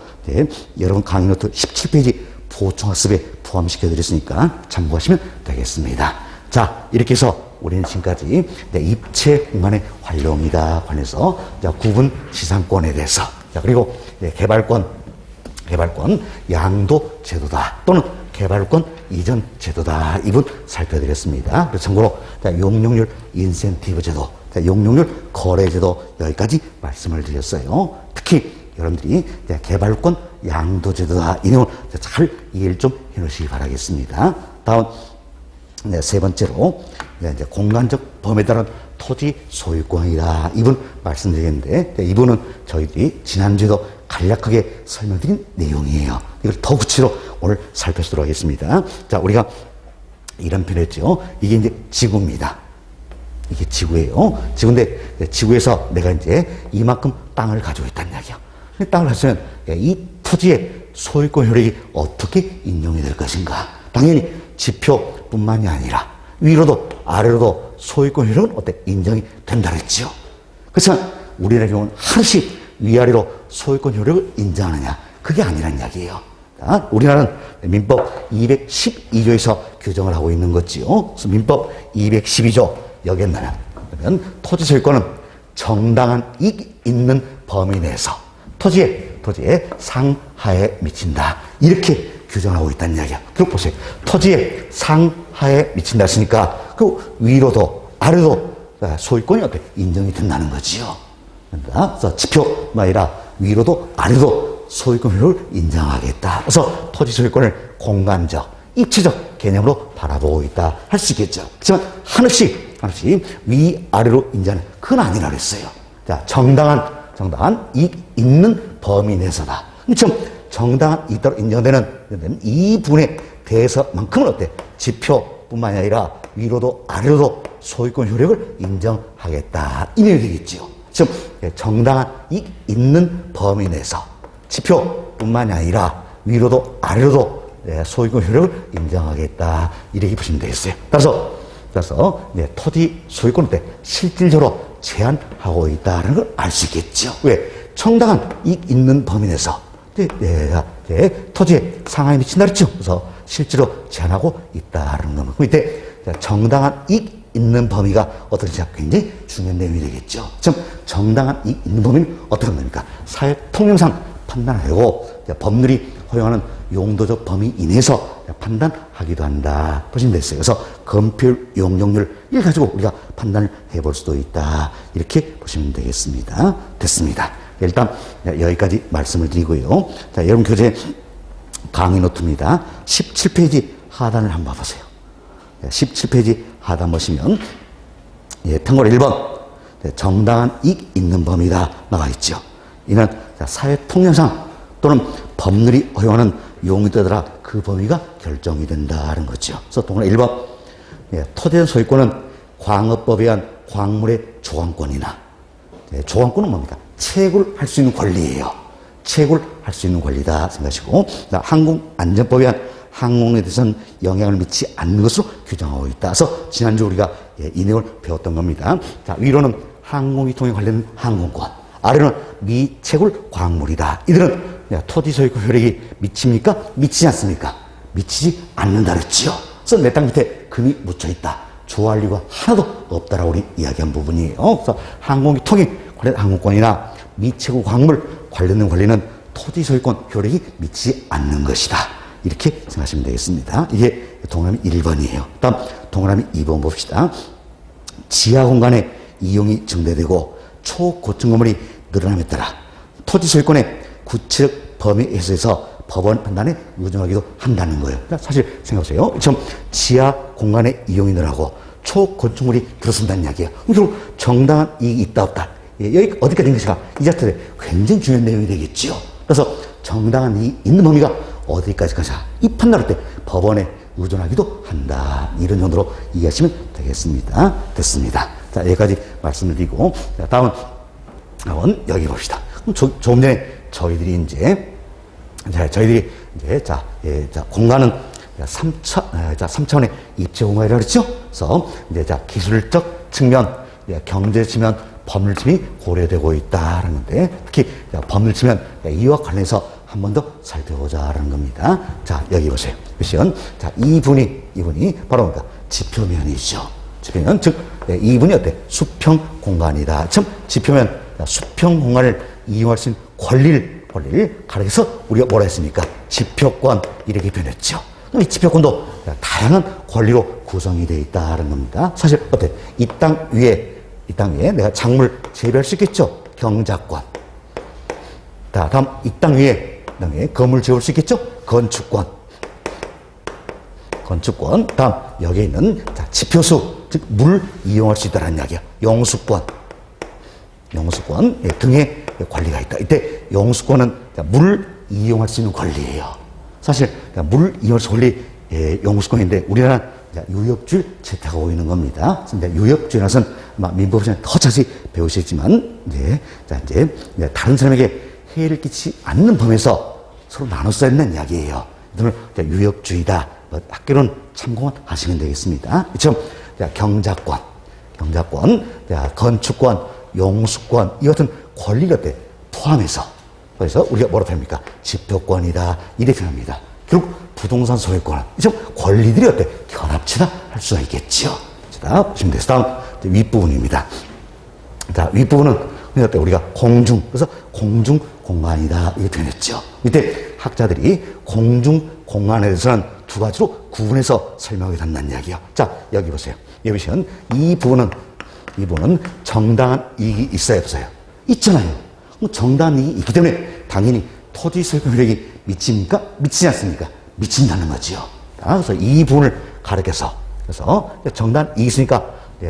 여러분 강의 노트 17페이지 보충학습에 포함시켜 드렸으니까 참고하시면 되겠습니다. 자, 이렇게 해서 우리는 지금까지 입체 공간의 활용이다 관해서 구분 시상권에 대해서 그리고 개발권 양도 제도다 또는 개발권 이전 제도다 이 부분 살펴드렸습니다. 그래서 참고로 용적률 인센티브 제도, 용적률 거래 제도 여기까지 말씀을 드렸어요. 특히 여러분들이 개발권 양도 제도다 이 내용을 잘 이해를 좀 해놓으시기 바라겠습니다. 다음 세 번째로 이제 공간적 범위에 따른 토지 소유권이다. 이분 말씀드리겠는데 이분은 저희들이 지난주에도 간략하게 설명드린 내용이에요. 이걸 더 구체로 오늘 살펴보도록 하겠습니다. 자, 우리가 이런 표현을 했죠. 이게 이제 지구입니다. 이게 지구예요. 지구인데 지구에서 내가 이제 이만큼 땅을 가지고 있다는 이야기야. 땅을 가지면 이 토지의 소유권 효력이 어떻게 인정이 될 것인가. 당연히 지표뿐만이 아니라 위로도 아래로도 소유권 효력은 인정이 된다 그랬지요. 그렇지만 우리나라 경우는 하루씩 위아래로 소유권 효력을 인정하느냐. 그게 아니란 이야기예요. 우리나라는 민법 212조에서 규정을 하고 있는 거지요. 그래서 민법 212조 여기에 나면 그러면 토지 소유권은 정당한 이익이 있는 범위 내에서 토지의 상하에 미친다. 이렇게 규정하고 있다는 이야기야. 그리고 보세요. 토지의 상하에 미친다 했으니까 그 위로도 아래도 소유권이 어때? 인정이 된다는 거지요. 그래서 지표만 아니라 위로도 아래도 소유권을 인정하겠다. 그래서 토지 소유권을 공간적, 입체적 개념으로 바라보고 있다 할 수 있겠죠. 하지만 한없이 위아래로 인정하는 그건 아니라 그랬어요. 자, 정당한 이익 있는 범위 내에서다. 지금 정당한 이익 따로 인정되는 이 부분에 대해서만큼은 어때? 지표뿐만이 아니라 위로도 아래로도 소유권 효력을 인정하겠다. 이 내용이 되겠죠. 지금 정당한 이익 있는 범위 내에서 지표뿐만이 아니라 위로도 아래로도 소유권 효력을 인정하겠다. 이렇게 보시면 되겠어요. 따라서 토지 소유권을 실질적으로 제한하고 있다는 걸 알 수 있겠죠. 왜? 정당한 이익 있는 범위 내에서 토지의 상하에 미친다 그랬죠. 그래서 실제로 제한하고 있다는 겁니다. 이때 정당한 이익 있는 범위가 어떤지 굉장히 중요한 내용이 되겠죠. 지금 정당한 이익 있는 범위는 어떤 겁니까? 사회 통념상 판단하고 법률이 허용하는 용도적 범위 이내에서 판단하기도 한다. 보시면 됐어요. 그래서 검표율, 용적률 이걸 가지고 우리가 판단을 해볼 수도 있다. 이렇게 보시면 되겠습니다. 됐습니다. 일단 여기까지 말씀을 드리고요. 자, 여러분 교재 강의 노트입니다. 17페이지 하단을 한번 봐보세요. 17페이지 하단 보시면 편곡 1번 정당한 이익 있는 범위가 나와 있죠. 이는 사회 통념상 또는 법률이 허용하는 용도에 따라 그 범위가 결정이 된다는 거죠. 그래서 동그라미 1번 토지 소유권은 광업법에 의한 광물의 조항권이나 조항권은 뭡니까? 채굴할 수 있는 권리예요. 채굴할 수 있는 권리다 생각하시고 항공안전법에 의한 항공에 대해서는 영향을 미치지 않는 것으로 규정하고 있다. 그래서 지난주 우리가 이 내용을 배웠던 겁니다. 자, 위로는 항공유통에 관련된 항공권, 아래는 미채굴 광물이다. 이들은 토지 소유권 효력이 미칩니까? 미치지 않습니까? 미치지 않는다 그랬지요. 그래서 내 땅 밑에 금이 묻혀 있다. 좋아할 이유가 하나도 없다라고 우리 이야기한 부분이에요. 그래서 항공유통에 관련된 항공권이나 미채굴 광물 관련된 권리는 토지 소유권 효력이 미치지 않는 것이다. 이렇게 생각하시면 되겠습니다. 이게 동그라미 1번이에요. 다음 동그라미 2번 봅시다. 지하 공간의 이용이 증대되고 초고층 건물이 늘어남에 따라 토지 소유권의 구체적 범위에서 법원 판단에 의존하기도 한다는 거예요. 사실 생각하세요. 지금 지하 공간의 이용이 늘어나고 초건축물이 들어선다는 이야기예요. 그리고 정당한 이익이 있다 없다. 여기 어디까지 된 것인가? 이 자체에 굉장히 중요한 내용이 되겠죠. 그래서 정당한 이익이 있는 범위가 어디까지 가자. 이 판단할 때 법원에 의존하기도 한다. 이런 정도로 이해하시면 되겠습니다. 됐습니다. 자, 여기까지 말씀을 드리고, 다음은 한번 여기 봅시다. 조금 전에 저희들이 공간은 3차원의 입체 공간이라고 그랬죠? 그래서 이제 기술적 측면, 경제 측면, 법률 측면이 고려되고 있다라는데, 특히 법률 측면 이와 관련해서 한 번 더 살펴보자라는 겁니다. 자, 여기 보세요. 보시면, 자, 이분이 바로 뭡니까? 지표면이죠. 지표면, 즉, 이분이 어때? 수평 공간이다. 참, 지표면, 수평 공간을 이용할 수 있는 권리를 가르쳐서 우리가 뭐라 했습니까? 지표권, 이렇게 표현했죠. 그럼 이 지표권도 다양한 권리로 구성이 되어 있다는 겁니다. 사실, 어때? 이 땅 위에 내가 작물 재배할 수 있겠죠? 경작권. 자, 다음, 이 땅 위에 건물 지을 수 있겠죠? 건축권. 다음, 여기에 있는 지표수, 즉, 물 이용할 수 있다는 이야기야. 용수권 등의 권리가 있다. 이때 용수권은 물 이용할 수 있는 권리예요. 사실, 물 이용할 수 있는 권리, 용수권인데, 우리나라는 유역주의를 채택하고 있는 겁니다. 유역주의라서는 아마 민법시간에 더 자세히 배우시겠지만, 이제 다른 사람에게 해를 끼치지 않는 범위에서 서로 나눠 써야 된다는 이야기예요. 이들은 유역주의다. 학교는 참고만 하시면 되겠습니다. 이처럼 경작권, 건축권, 용수권 이 같은 권리가 포함해서 그래서 우리가 뭐라고 합니까? 지표권이다. 이렇게 표현합니다. 결국 부동산 소유권은 이처럼 권리들이 견합치다 할 수가 있겠죠. 자, 보시면 돼요. 다음 윗부분입니다. 자, 윗부분은 우리가 공중, 그래서 공중 공간이다 이렇게 표현했죠. 이때 학자들이 공중 공간에 대해서는 두 가지로 구분해서 설명하게 된다는 이야기예요. 자, 여기 보세요. 여기 보시면 이 부분은 정당한 이익이 있어야 없어요? 있잖아요. 그럼 정당한 이익이 있기 때문에 당연히 토지 소유권 효력이 미칩니까? 미치지 않습니까? 미친다는 거지요. 그래서 이 부분을 가르쳐서, 그래서 정당한 이익이 있으니까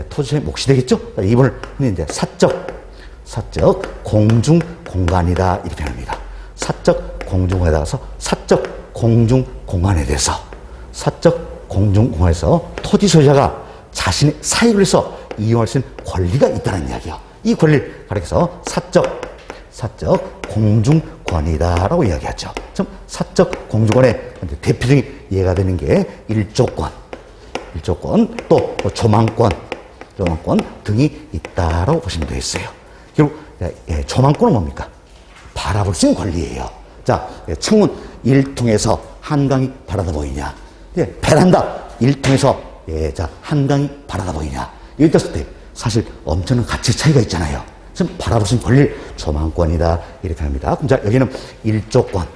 토지 소유의 몫이 되겠죠? 이 부분을 이제 사적 공중 공간이다 이렇게 표현합니다. 사적 공중 공간에 따라서 사적 공중 공간에 대해서 사적 공중 공간에서 토지 소유자가 자신의 사익을 위해서 이용할 수 있는 권리가 있다는 이야기예요. 이 권리를 가리켜서 사적 공중권이다라고 이야기하죠. 좀 사적 공중권의 대표적인 예가 되는 게 일조권 또 조망권 등이 있다라고 보시면 되겠어요. 결국 조망권은 뭡니까? 바라볼 수 있는 권리예요. 자, 창문 1통에서 한강이 바라다 보이냐? 베란다 1통에서 한강이 바라다 보이냐? 이럴 때 사실 엄청난 가치 차이가 있잖아요. 지금 바라볼 수 있는 권리를 조망권이다 이렇게 합니다. 그럼 자, 여기는 일조권,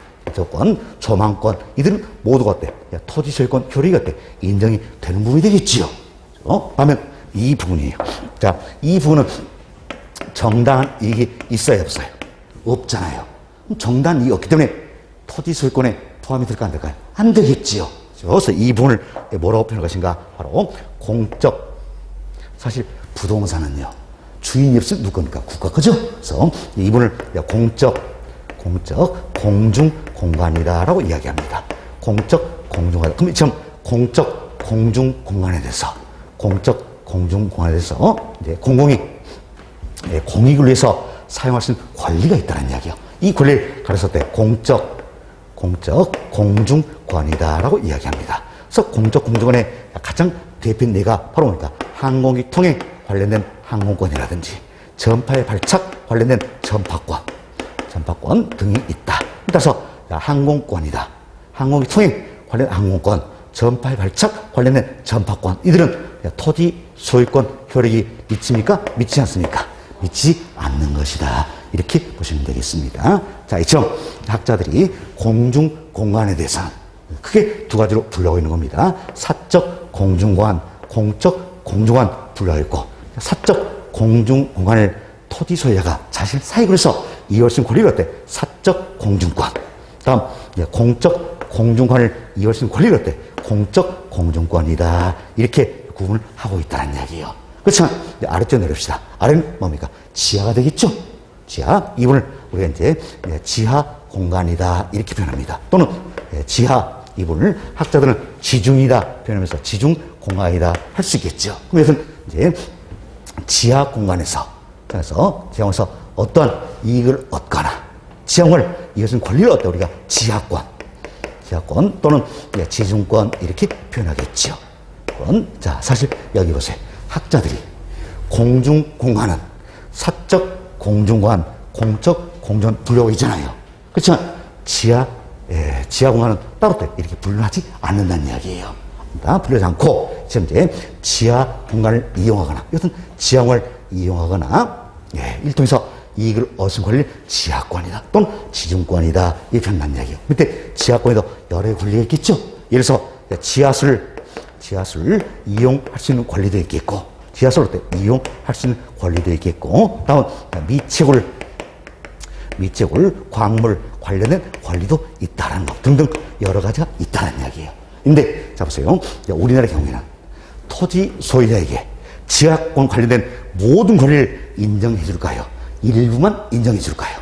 조망권 이들은 모두가 어때? 토지 소유권 효력이 어때? 인정이 되는 부분이 되겠지요. 그러면 이 부분이에요. 자, 이 부분은 정당한 이익이 있어야 없어요? 없잖아요. 그럼 정당한 이익이 없기 때문에 토지 소유권에 포함이 될까 안 될까요? 안 되겠지요. 그래서 이 부분을 뭐라고 표현할 것인가? 바로 공적. 사실 부동산은요, 주인이 없으면 누구 겁니까? 국가 거죠? 그래서 이 부분을 공적 공중 공간이다라고 이야기합니다. 공적 공중 공간. 그럼 지금 공적 공중 공간에 대해서 이제 공익을 위해서 사용할 수 있는 권리가 있다는 이야기예요. 이 권리를 가르쳤을 때 공적 공중권이다라고 이야기합니다. 그래서 공적 공중권의 가장 대표인 예가 바로 뭡니까? 항공기 통행 관련된 항공권이라든지 전파에 발착 관련된 전파권 등이 있다. 따라서 항공권이다. 항공기 통행 관련 항공권, 전파에 발착 관련된 전파권. 이들은 토지 소유권 효력이 미칩니까? 미치지 않습니까? 미치지 않는 것이다. 이렇게 보시면 되겠습니다. 자, 이처럼 학자들이 공중 공간에 대해서는 크게 두 가지로 분류하고 있는 겁니다. 사적 공중관, 공적 공중관 분류하고 있고, 사적 공중공간을 토지 소유자가 자신 사익을 위해서 이용할 수 있는 권리가 어때? 사적 공중권. 다음, 공적 공중권을 이용할 수 있는 권리가 어때? 공적 공중권이다. 이렇게 구분을 하고 있다는 이야기예요. 그렇지만 아래쪽 내려봅시다. 아래는 뭡니까? 지하가 되겠죠? 지하. 이 부분을 우리가 이제 지하 공간이다. 이렇게 표현합니다. 또는 지하 이 부분을 학자들은 지중이다 표현하면서 지중 공간이다 할 수 있겠죠. 그래서 이제 지하 공간에서 어떠한 이익을 얻거나 지형을 이것은 권리를 얻다 우리가 지하권 또는 지중권 이렇게 표현하겠죠. 자, 사실 여기 보세요. 학자들이 공중 공간은 사적 공중관, 공적 공전 분류하고 있잖아요. 그렇지만 지하 공간은 따로 이렇게 분류하지 않는다는 이야기예요. 분류하지 않고 지금 이제 지하 공간을 이용하거나 이것은 지형을 이용하거나 일통에서 이익을 얻은 권리를 지하권이다 또는 지중권이다 이렇게 표현한다는 이야기예요. 밑에 지하권에도 여러 개의 권리가 있겠죠. 예를 들어서 지하수를 이용할 수 있는 권리도 있겠고 지하수를 이용할 수 있는 권리도 있겠고 다음 미채굴, 광물 관련된 권리도 있다라는 것 등등 여러 가지가 있다는 이야기예요. 근데 자 보세요. 우리나라 경우에는 토지 소유자에게 지하권 관련된 모든 권리를 인정해 줄까요? 일부만 인정해 줄까요?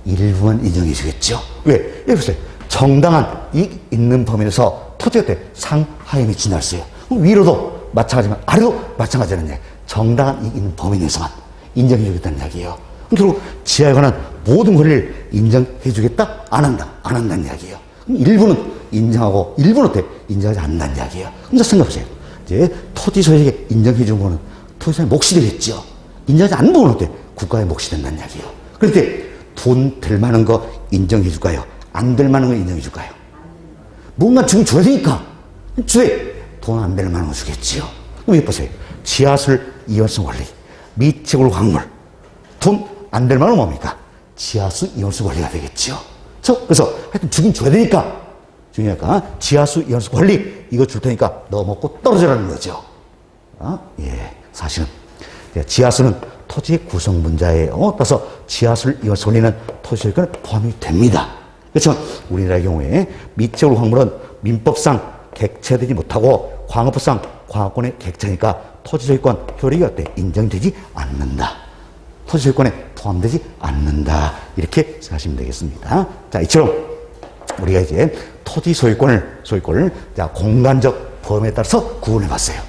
일부만 인정해 주겠죠. 왜? 여기 보세요. 정당한 이익 있는 범위 내에서 토지가 상하에 미친다 했어요. 위로도 마찬가지지만 아래도 마찬가지라는 얘기예요. 정당한 이익 있는 범위 내에서만 인정해 주겠다는 이야기예요. 결국 지하에 관한 모든 권리를 인정해 주겠다? 안 한다는 이야기예요. 그럼 일부는 인정하고 일부는 인정하지 않는다는 이야기예요. 그럼 생각해보세요. 이제 토지 소유자에게 인정해 준 거는 토지 소유자의 몫이 되겠죠. 인정하지 않는 부분은 국가의 몫이 된다는 이야기예요. 그런데 돈 될 만한 거 인정해 줄까요? 안 될 만한 거 인정해 줄까요? 뭔가 주긴 줘야 되니까. 주에 돈 안 될 만한 거 주겠지요. 그럼 보세요. 지하수를 이온성 원리, 미치골 광물. 돈 안 될 만은 뭡니까? 지하수 이온성 원리가 되겠죠. 그래서 하여튼 주긴 줘야 되니까. 중요하니까 지하수 이온성 원리 이거 줄 테니까 너 먹고 떨어져라는 거죠. 예, 사실은 지하수는 토지의 구성 분자예요. 따라서 지하수를 이온성 원리는 토지 소유권에 포함이 됩니다. 그렇지만 우리나라의 경우에 미치골 광물은 민법상 객체되지 못하고 광업법상 광업권의 객체니까 토지 소유권 효력이 어때? 인정되지 않는다. 토지 소유권에 포함되지 않는다. 이렇게 생각하시면 되겠습니다. 자, 이처럼 우리가 이제 토지 소유권을 자, 공간적 범위에 따라서 구분해 봤어요.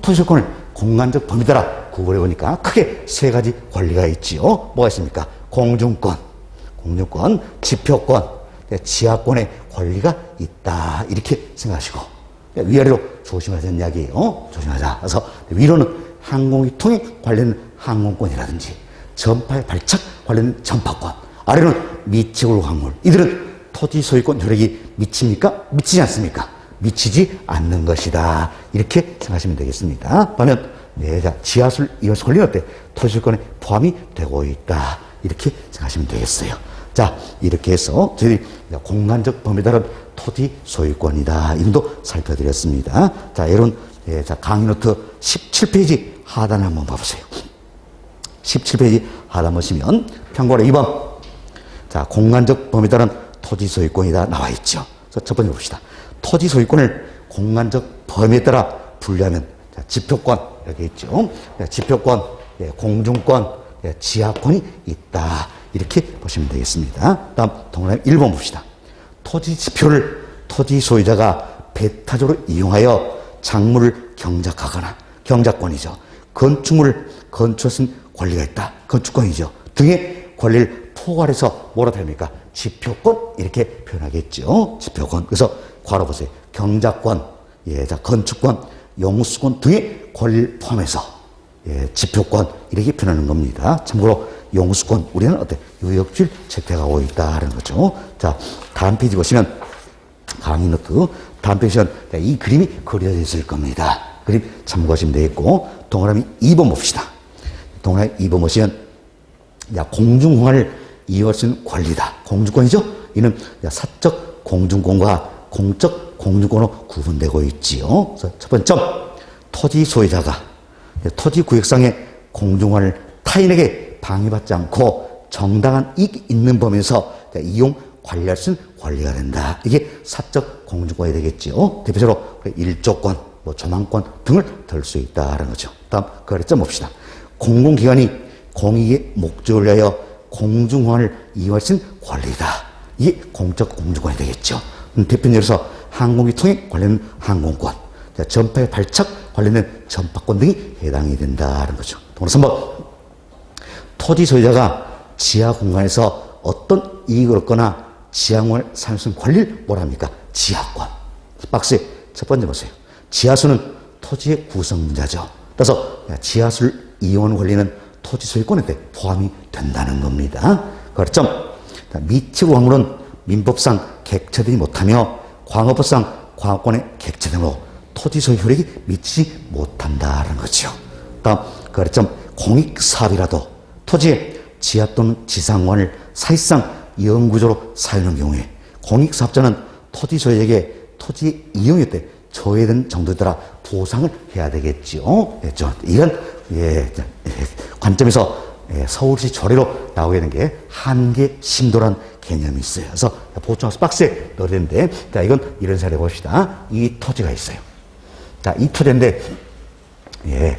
토지 소유권을 공간적 범위 따라 구분해 보니까 크게 세 가지 권리가 있지요. 뭐가 있습니까? 공중권, 지표권, 지하권의 권리가 있다. 이렇게 생각하시고 위아래로 조심하자는 이야기예요. 조심하자. 그래서 위로는 항공유통에 관련된 항공권이라든지 전파의 발착 관련된 전파권, 아래는 미치골 광물. 이들은 토지 소유권 효력이 미칩니까? 미치지 않습니까? 미치지 않는 것이다. 이렇게 생각하시면 되겠습니다. 그러면 자, 지하수 이온성 권리는 어때? 토지 소유권에 포함이 되고 있다. 이렇게 생각하시면 되겠어요. 자, 이렇게 해서 저희들이 공간적 범위에 따른 토지 소유권이다. 이름도 살펴드렸습니다. 자, 여러분, 자, 강의 노트 17페이지 하단을 한번 봐보세요. 17페이지 하단 보시면 평가로 2번. 자, 공간적 범위에 따른 토지 소유권이다 나와 있죠. 그래서 첫 번째 봅시다. 토지 소유권을 공간적 범위에 따라 분류하면 자, 지표권 이렇게 있죠. 지표권, 공중권, 지하권이 있다. 이렇게 보시면 되겠습니다. 다음 동그라미 1번 봅시다. 토지 지표를 토지 소유자가 배타적으로 이용하여 작물을 경작하거나 경작권이죠. 건축물을 건축할 수 있는 권리가 있다. 건축권이죠. 등의 권리를 포괄해서 뭐라 합니까? 지표권 이렇게 표현하겠죠. 지표권. 그래서 괄호 보세요. 경작권, 자, 건축권, 용수권 등의 권리를 포함해서 지표권 이렇게 표현하는 겁니다. 참고로 용수권 우리는 어때? 유역주의를 채택하고 있다는 거죠. 자, 다음 페이지 보시면 강의 노트 다음 페이지 보시면 이 그림이 그려져 있을 겁니다. 그림 참고하시면 되겠고 동그라미 2번 봅시다. 동그라미 2번 보시면 공중공간을 이용할 수 있는 권리다. 공중권이죠. 이는 사적 공중권과 공적 공중권으로 구분되고 있지요. 그래서 첫 번째 점, 토지 소유자가 토지 구역상의 공중권을 타인에게 방해받지 않고 정당한 이익이 있는 범위에서 이용 관리할 수 있는 권리가 된다. 이게 사적 공중권이 되겠지요. 대표적으로 일조권, 조망권 등을 들 수 있다는 거죠. 다음 그 아래 점 봅시다. 공공기관이 공익의 목적을 위하여 공중권을 이용할 수 있는 권리다. 이게 공적 공중권이 되겠죠. 대표적으로 항공유통에 관련된 항공권, 전파의 발착 관련된 전파권 등이 해당이 된다는 거죠. 동그라미 3번. 토지 소유자가 지하 공간에서 어떤 이익을 얻거나 지하공간을 사용할 수 있는 권리를 뭐라 합니까? 지하권. 박스에 첫 번째 보세요. 지하수는 토지의 구성 분자죠. 따라서 지하수를 이용하는 권리는 토지 소유권에 포함이 된다는 겁니다. 그렇죠? 미치고 광물은 민법상 객체되지 못하며 광업법상 광업권의 객체 등으로 토지 소유 효력이 미치지 못한다는 거죠. 다음 그렇죠? 공익사업이라도 토지의 지하 또는 지상관을 사실상 영구적으로 사용하는 경우에 공익사업자는 토지 소유에게 토지 이용에 때 저해된 정도에 따라 보상을 해야 되겠죠. 이런 관점에서 서울시 조례로 나오게 된 게 한계 심도란 개념이 있어요. 그래서 보충하우스 박스에 넣어야 되는데, 자, 이건 이런 사례 봅시다. 이 토지가 있어요. 자, 이 토지인데,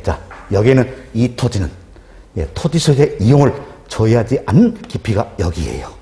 자, 여기에는 이 토지는 토지 소유의 이용을 저해하지 않는 깊이가 여기에요.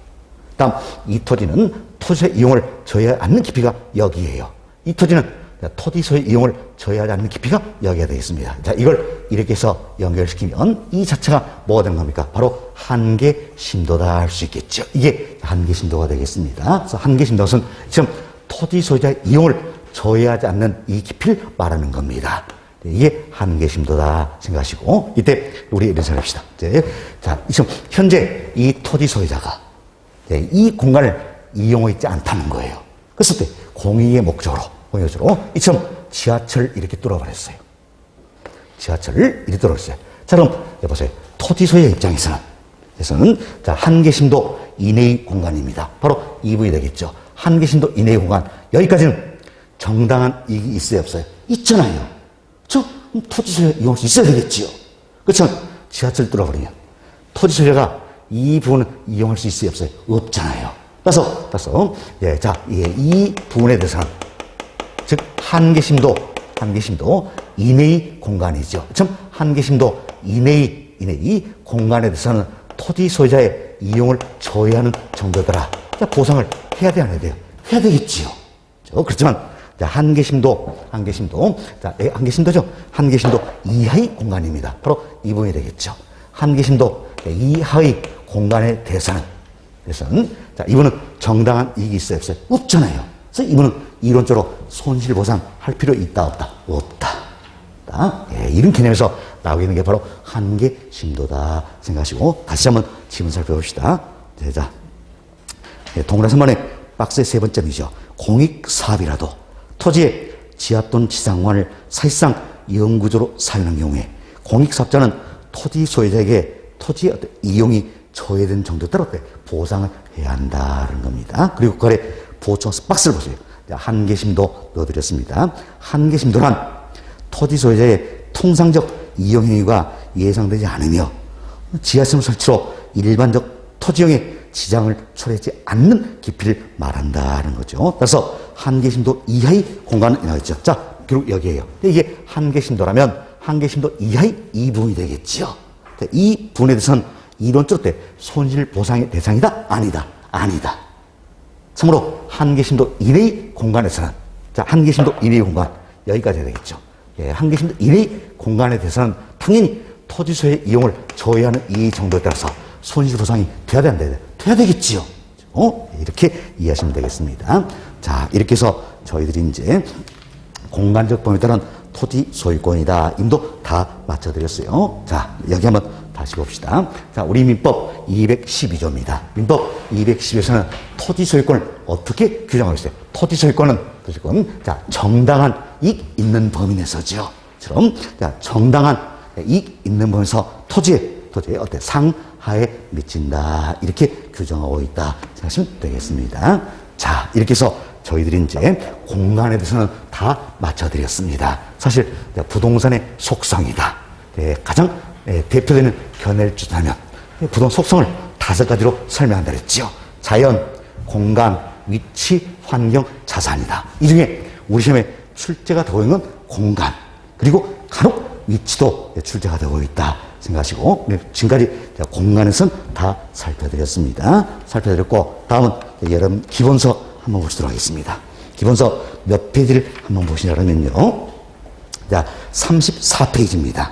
다음, 이 토지는 토지 소유의 이용을 저해하지 않는 깊이가 여기에요. 이 토지는 토지 소유의 이용을 저해하지 않는 깊이가 여기가 되겠습니다. 자, 이걸 이렇게 해서 연결시키면 이 자체가 뭐가 되는 겁니까? 바로 한계 심도다 할 수 있겠죠. 이게 한계 심도가 되겠습니다. 그래서 한계 심도는 지금 토지 소유자의 이용을 저해하지 않는 이 깊이를 말하는 겁니다. 이게 한계 심도다 생각하시고, 이때 우리 이런 생각 합시다. 자, 지금 현재 이 토지 소유자가 이 공간을 이용하고 있지 않다는 거예요. 그랬을 때 공익의 목적으로 이처럼 지하철을 이렇게 뚫어버렸어요. 지하철을 이루도록 했어요. 자, 그럼 여보세요. 토지 소유의 입장에서는 자, 한계심도 이내의 공간입니다. 바로 이 부분이 되겠죠. 한계심도 이내의 공간. 여기까지는 정당한 이익이 있어요, 없어요? 있잖아요. 토지 소유 이용할 수 있어야 되겠지요. 그렇죠? 지하철 뚫어버리면 토지 소유가 이 부분을 이용할 수 있어요, 없어요? 없잖아요. 따라서 예, 자, 예, 이 부분에 대해서는 즉 한계심도 이내의 공간이죠. 참 한계심도 이내의 공간에 대해서는 토지 소유자의 이용을 저해하는 정도더라. 자, 보상을 해야 돼, 안 해야 돼요? 해야 되겠지요. 그렇지만 자, 한계심도 이하의 공간입니다. 바로 이 부분이 되겠죠. 한계심도 이하의 공간에 대해서는 자, 이분은 정당한 이익이 있어요, 없어요? 없잖아요. 그래서 이분은 이론적으로 손실보상할 필요 있다, 없다? 없다. 예, 이런 개념에서 나오게 되는 게 바로 한계심도다 생각하시고 다시 한번 지문 살펴봅시다. 자, 예, 동그란 3번의 박스의 세 번째이죠. 공익사업이라도 토지의 지하 또는 지상관을 사실상 영구적으로 사용하는 경우에 공익사업자는 토지 소유자에게 토지의 어떤 이용이 저해된 정도에 따라 보상을 해야 한다는 겁니다. 그리고 그 아래 보충 박스를 보세요. 한계심도 넣어드렸습니다. 한계심도란 토지 소유자의 통상적 이용 행위가 예상되지 않으며 지하시설 설치로 일반적 토지용의 지장을 초래하지 않는 깊이를 말한다는 거죠. 그래서 한계심도 이하의 공간은 이나겠죠. 자, 결국 여기에요. 이게 한계심도라면 한계심도 이하의 이 부분이 되겠죠. 이 부분에 대해서는 이론적으로 손실보상의 대상이다? 아니다. 참으로 한계심도 이내의 공간에서는 자, 한계심도 이내의 공간 여기까지 해야 되겠죠. 예, 한계심도 이내의 공간에 대해서는 당연히 토지소유의 이용을 저해하는 이 정도에 따라서 손실보상이 돼야 돼, 안 돼야 돼? 돼야 되겠지요. 이렇게 이해하시면 되겠습니다. 자, 이렇게 해서 저희들이 이제 공간적 범위에 따른 토지 소유권이다. 임도 다 맞춰드렸어요. 자, 여기 한번 다시 봅시다. 자, 우리 민법 212조입니다. 민법 212조에서는 토지 소유권을 어떻게 규정하고 있어요? 토지 소유권은 자, 정당한 이익 있는 범위 내에서죠. 처럼 자, 정당한 이익 있는 범위에서 토지의 어때 상하에 미친다. 이렇게 규정하고 있다. 생각하시면 되겠습니다. 자, 이렇게 해서 저희들이 이제 공간에 대해서는 다 맞춰드렸습니다. 사실 부동산의 속성이다. 가장 대표되는 견해를 주자면 부동산 속성을 5가지로 설명한다 그랬죠. 자연, 공간, 위치, 환경, 자산이다. 이 중에 우리 시험에 출제가 되고 있는 건 공간, 그리고 간혹 위치도 출제가 되고 있다 생각하시고, 지금까지 공간에서는 다 살펴드렸습니다. 살펴드렸고, 다음은 여러분 기본서 한번 보시도록 하겠습니다. 기본서 몇 페이지를 한번 보시냐면요. 자, 34페이지입니다.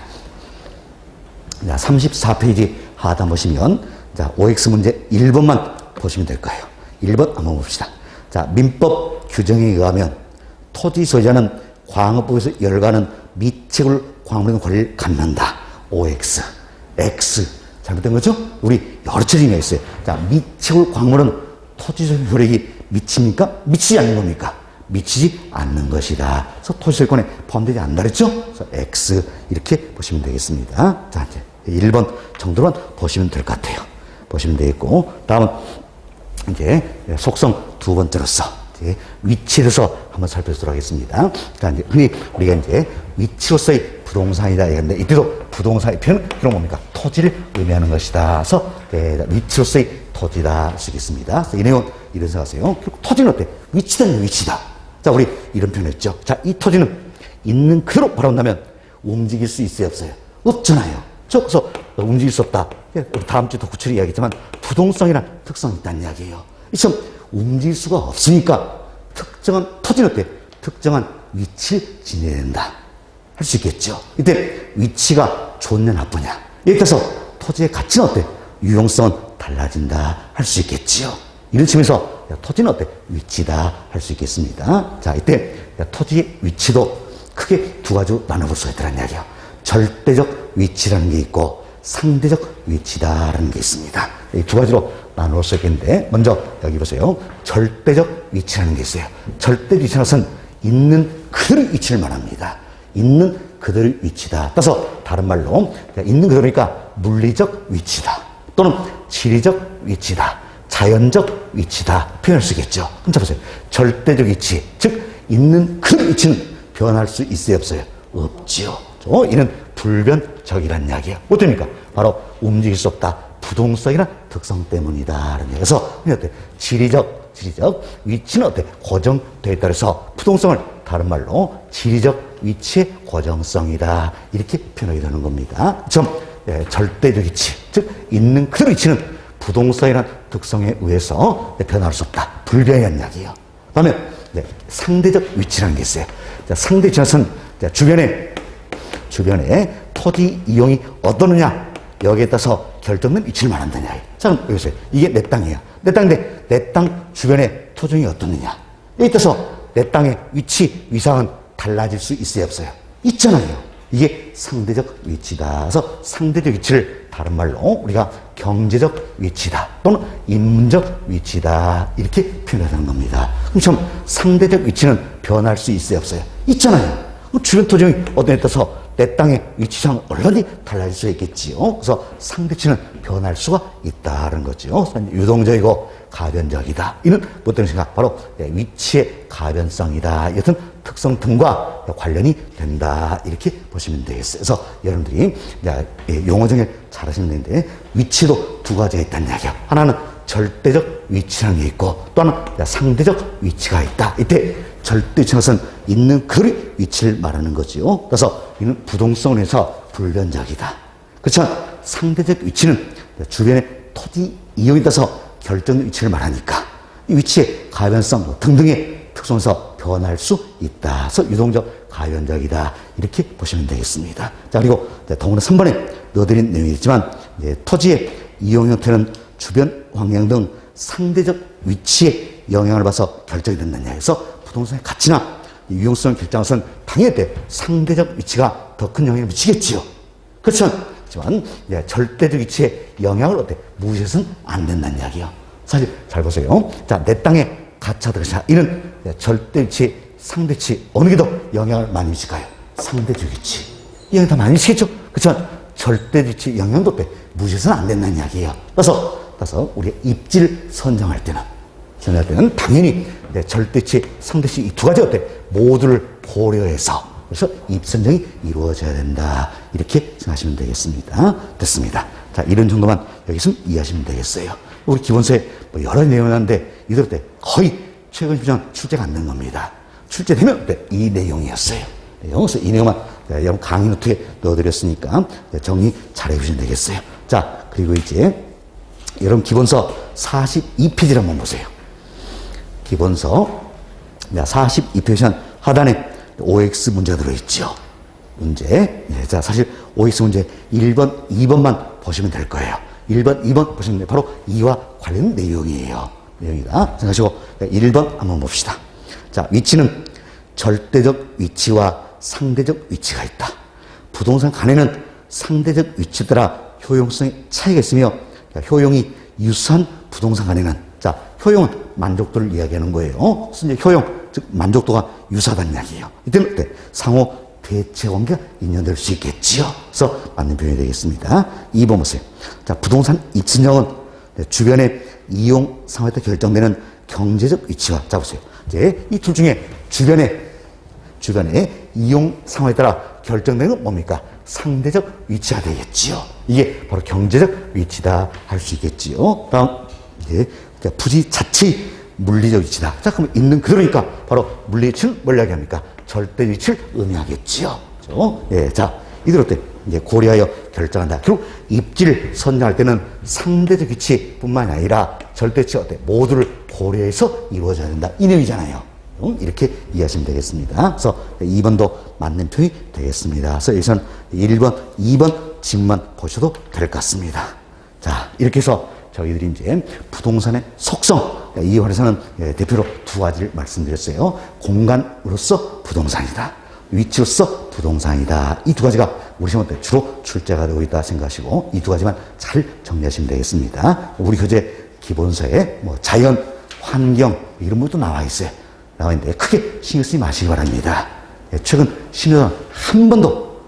자, 34페이지 하단 보시면, 자, OX 문제 1번만 보시면 될 거예요. 1번 한번 봅시다. 자, 민법 규정에 의하면 토지 소유자는 광업법에서 열가는 미책을 광물의 권리를 갖는다. OX, X. 잘못된 거죠? 우리 여러 처리가 있어요. 자, 미책을 광물은 토지 소유 효력이 미칩니까? 미치지 않는 겁니까? 미치지 않는 것이다. 그래서 토지 소유권에 포함되지 않는다 그랬죠? 그래서 X 이렇게 보시면 되겠습니다. 자, 이제 1번 정도만 보시면 될 것 같아요. 보시면 되겠고, 다음은 이제 속성 두 번째로서 이제 위치로서 한번 살펴보도록 하겠습니다. 자, 이제 흔히 우리가 이제 위치로서의 부동산이다 이건데, 이때도 부동산의 표현은 그런 뭡니까? 토지를 의미하는 것이다. 그래서 위치로서의 토지다 할 수 있겠습니다. 그래서 이 내용은 이런 생각하세요. 결국 토지는 어때? 위치다, 위치다. 자, 우리 이런 표현 했죠. 자, 이 토지는 있는 그대로 바라본다면 움직일 수 있어요, 없어요? 없잖아요. 그래서 움직일 수 없다. 우리 다음 주 덕후처리 이야기했지만 부동성이란 특성이 있다는 이야기예요. 이처럼 움직일 수가 없으니까 특정한 토지는 어때? 특정한 위치를 지녀야 된다. 할 수 있겠죠. 이때 위치가 좋냐 나쁘냐. 예를 들어서 토지의 가치는 어때? 유용성은 달라진다. 할 수 있겠지요. 이런 측면에서 토지는 어때? 위치다. 할 수 있겠습니다. 자, 이때 토지의 위치도 크게 두 가지로 나눠볼 수가 있다는 이야기예요. 절대적 위치라는 게 있고 상대적 위치다라는 게 있습니다. 이 두 가지로 나눌 수 있겠는데, 먼저 여기 보세요. 절대적 위치라는 게 있어요. 절대 위치는 있는 그대로 위치를 말합니다. 있는 그대로의 위치다. 따라서 다른 말로 있는 그대로니까 물리적 위치다. 또는 지리적 위치다. 자연적 위치다. 표현할 수 있겠죠. 그럼 자 보세요. 절대적 위치, 즉 있는 그 위치는 변할 수 있어요, 없어요? 없지요. 이는 불변적이라는 이야기예요. 어떻습니까? 바로 움직일 수 없다. 부동성이란 특성 때문이다. 그래서 어때? 지리적 위치는 어때? 고정되어 있다. 그래서 부동성을 다른 말로 지리적 위치의 고정성이다. 이렇게 표현하게 되는 겁니다. 절대적 위치, 즉 있는 그대로 위치는 부동성이란 특성에 의해서 변할 수 없다. 불변이라는 이야기예요. 그다음에 상대적 위치라는 게 있어요. 상대 위치는 주변에 토지 이용이 어떠느냐 여기에 따라서 결정된 위치를 말한다는 이야기예요. 자, 그럼 여기서 이게 내 땅이에요. 내 땅인데 내 땅 주변에 토종이 어떠느냐 여기에 따라서 내 땅의 위치, 위상은 달라질 수 있어요, 없어요? 있잖아요. 이게 상대적 위치다. 그래서 상대적 위치를 다른 말로 우리가 경제적 위치다 또는 인문적 위치다 이렇게 표현하는 겁니다. 그럼 참 상대적 위치는 변할 수 있어요, 없어요? 있잖아요. 주변 토종이 어디에 따라서 내 땅의 위치상 얼마나 달라질 수 있겠지요. 그래서 상대치는 변할 수가 있다는 거죠. 유동적이고 가변적이다. 이는 어떤 생각? 바로 위치의 가변성이다. 이런 특성 등과 관련이 된다. 이렇게 보시면 되겠어요. 그래서 여러분들이 용어 중에 잘 하시면 되는데 위치도 두 가지가 있다는 이야기예요. 하나는 절대적 위치라는 게 있고 또 하나는 상대적 위치가 있다. 이때 절대 위치는 것은 있는 그 위치를 말하는 거지요. 그래서 이는 부동성을 해서 불변적이다. 그렇지만 상대적 위치는 주변의 토지 이용에 따라서 결정된 위치를 말하니까 이 위치의 가변성 등등의 특성에서 변할 수 있다. 그래서 유동적 가변적이다. 이렇게 보시면 되겠습니다. 자, 그리고 더구나 3번에 넣어드린 내용이지만 토지의 이용 형태는 주변 환경 등 상대적 위치에 영향을 받아서 결정이 된다는 이야기에서 부동산의 가치나 유용성을 결정하는 것은 당연히 상대적 위치가 더 큰 영향을 미치겠지요. 그렇지만 절대적 위치에 영향을 무시해서는 안 된다는 이야기예요. 사실 잘 보세요. 자, 내 땅에 가차다. 이는 절대 위치, 상대 위치 어느 게 더 영향을 많이 미칠까요? 상대적 위치. 영향이 더 많이 미치겠죠. 그렇지만 절대 위치 영향도 무시해서는 안 된다는 이야기예요. 그래서 우리가 입지를 선정할 때는 당연히 절대치, 상대치 이 두 가지 모두를 고려해서 그래서 입선정이 이루어져야 된다. 이렇게 생각하시면 되겠습니다. 됐습니다. 자, 이런 정도만 여기서 이해하시면 되겠어요. 우리 기본서에 여러 내용이 나는데 이들 때 거의 최근 휴전 출제가 안 된 겁니다. 출제되면 이 내용이었어요. 그래서 이 내용만 여러분 강의 노트에 넣어드렸으니까 정리 잘 해주시면 되겠어요. 자, 그리고 이제 여러분 기본서 42페이지를 한번 보세요. 기본서 42페이지 하단에 OX 문제가 들어있죠. 문제. 자, 사실 OX 문제 1번, 2번만 보시면 될 거예요. 1번, 2번 보시면 돼요. 바로 이와 관련 내용이에요. 내용이다. 생각하시고 1번 한번 봅시다. 자, 위치는 절대적 위치와 상대적 위치가 있다. 부동산 간에는 상대적 위치에 따라 효용성의 차이가 있으며 효용이 유사한 부동산 간에는 효용은 만족도를 이야기하는 거예요. 그래서 이제 효용, 즉 만족도가 유사하다는 이야기예요. 이때는 상호 대체 관계가 인연될 수 있겠지요. 그래서 맞는 표현이 되겠습니다. 2번 보세요. 자, 부동산 입지형은 주변의 이용 상황에 따라 결정되는 경제적 위치와 자 보세요. 이제 이 둘 중에 주변의 이용 상황에 따라 결정되는 건 뭡니까? 상대적 위치가 되겠지요. 이게 바로 경제적 위치다 할 수 있겠지요. 다음 이제 부지 자체 물리적 위치다. 자, 그럼 있는 그대로니까 바로 물리 위치는 뭘 이야기합니까? 절대 위치를 의미하겠지요. 그렇죠? 예, 자, 이대로 이제 고려하여 결정한다. 결국 입지를 선정할 때는 상대적 위치뿐만 아니라 절대 위치 모두를 고려해서 이루어져야 된다. 이 내용이잖아요. 이렇게 이해하시면 되겠습니다. 그래서 2번도 맞는 표현이 되겠습니다. 그래서 여기서는 1번, 2번 지문만 보셔도 될 것 같습니다. 자, 이렇게 해서 저희들이 이제 부동산의 속성, 이 환에서는 대표로 두 가지를 말씀드렸어요. 공간으로서 부동산이다. 위치로서 부동산이다. 이 두 가지가 우리 시험 때 주로 출제가 되고 있다 생각하시고 이 두 가지만 잘 정리하시면 되겠습니다. 우리 교재 기본서에 자연, 환경 이런 것도 나와 있어요. 나와 있는데 크게 신경 쓰지 마시기 바랍니다. 최근 신경 한 번도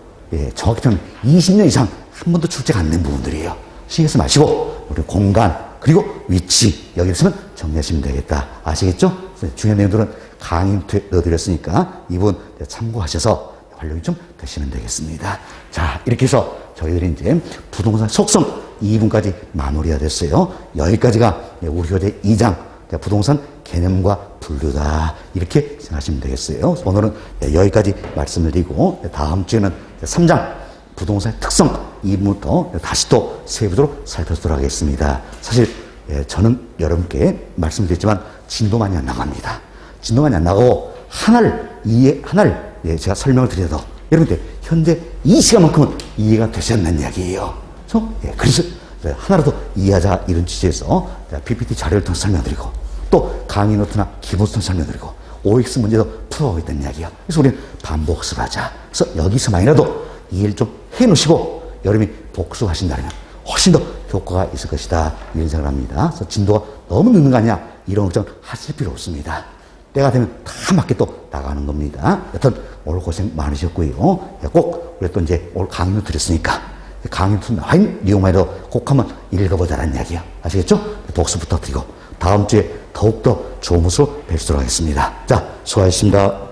정확히 표현 20년 이상 한 번도 출제가 안 된 부분들이에요. 신경 쓰지 마시고 우리 공간 그리고 위치 여기 있으면 정리하시면 되겠다. 아시겠죠? 중요한 내용들은 강의 넣어드렸으니까 이 부분 참고하셔서 활용이 좀 되시면 되겠습니다. 자, 이렇게 해서 저희들이 이제 부동산 속성 2부까지 마무리가 됐어요. 여기까지가 우리 교재 2장 부동산 개념과 분류다. 이렇게 생각하시면 되겠어요. 오늘은 여기까지 말씀을 드리고 다음 주에는 3장 부동산의 특성 2부부터 다시 또 세부적으로 살펴보도록 하겠습니다. 사실 저는 여러분께 말씀드렸지만 진도 많이 안 나갑니다. 진도 많이 안 나가고 하나를 제가 설명을 드려도 여러분들 현재 이 시간만큼은 이해가 되지 않는 이야기예요. 그래서 하나라도 이해하자 이런 취지에서 PPT 자료를 통해 설명드리고 또 강의 노트나 기본서를 설명드리고 OX 문제도 풀어가고 있다는 이야기예요. 그래서 우리는 반복 학습하자. 그래서 여기서만이라도 이해를 좀 해놓으시고 여러분이 복습하신다면 훨씬 더 효과가 있을 것이다 이런 생각을 합니다. 그래서 진도가 너무 늦는 거 아니야 이런 걱정 하실 필요 없습니다. 때가 되면 다 맞게 또 나가는 겁니다. 여튼 오늘 고생 많으셨고요. 꼭 우리 또 이제 오늘 강의도 드렸으니까 강의도 나와 있는 내용만이라도 꼭 한번 읽어보자는 이야기예요. 아시겠죠? 복습 부탁드리고 다음 주에 더욱더 좋은 모습으로 뵐 수 있도록 하겠습니다. 자, 수고하셨습니다.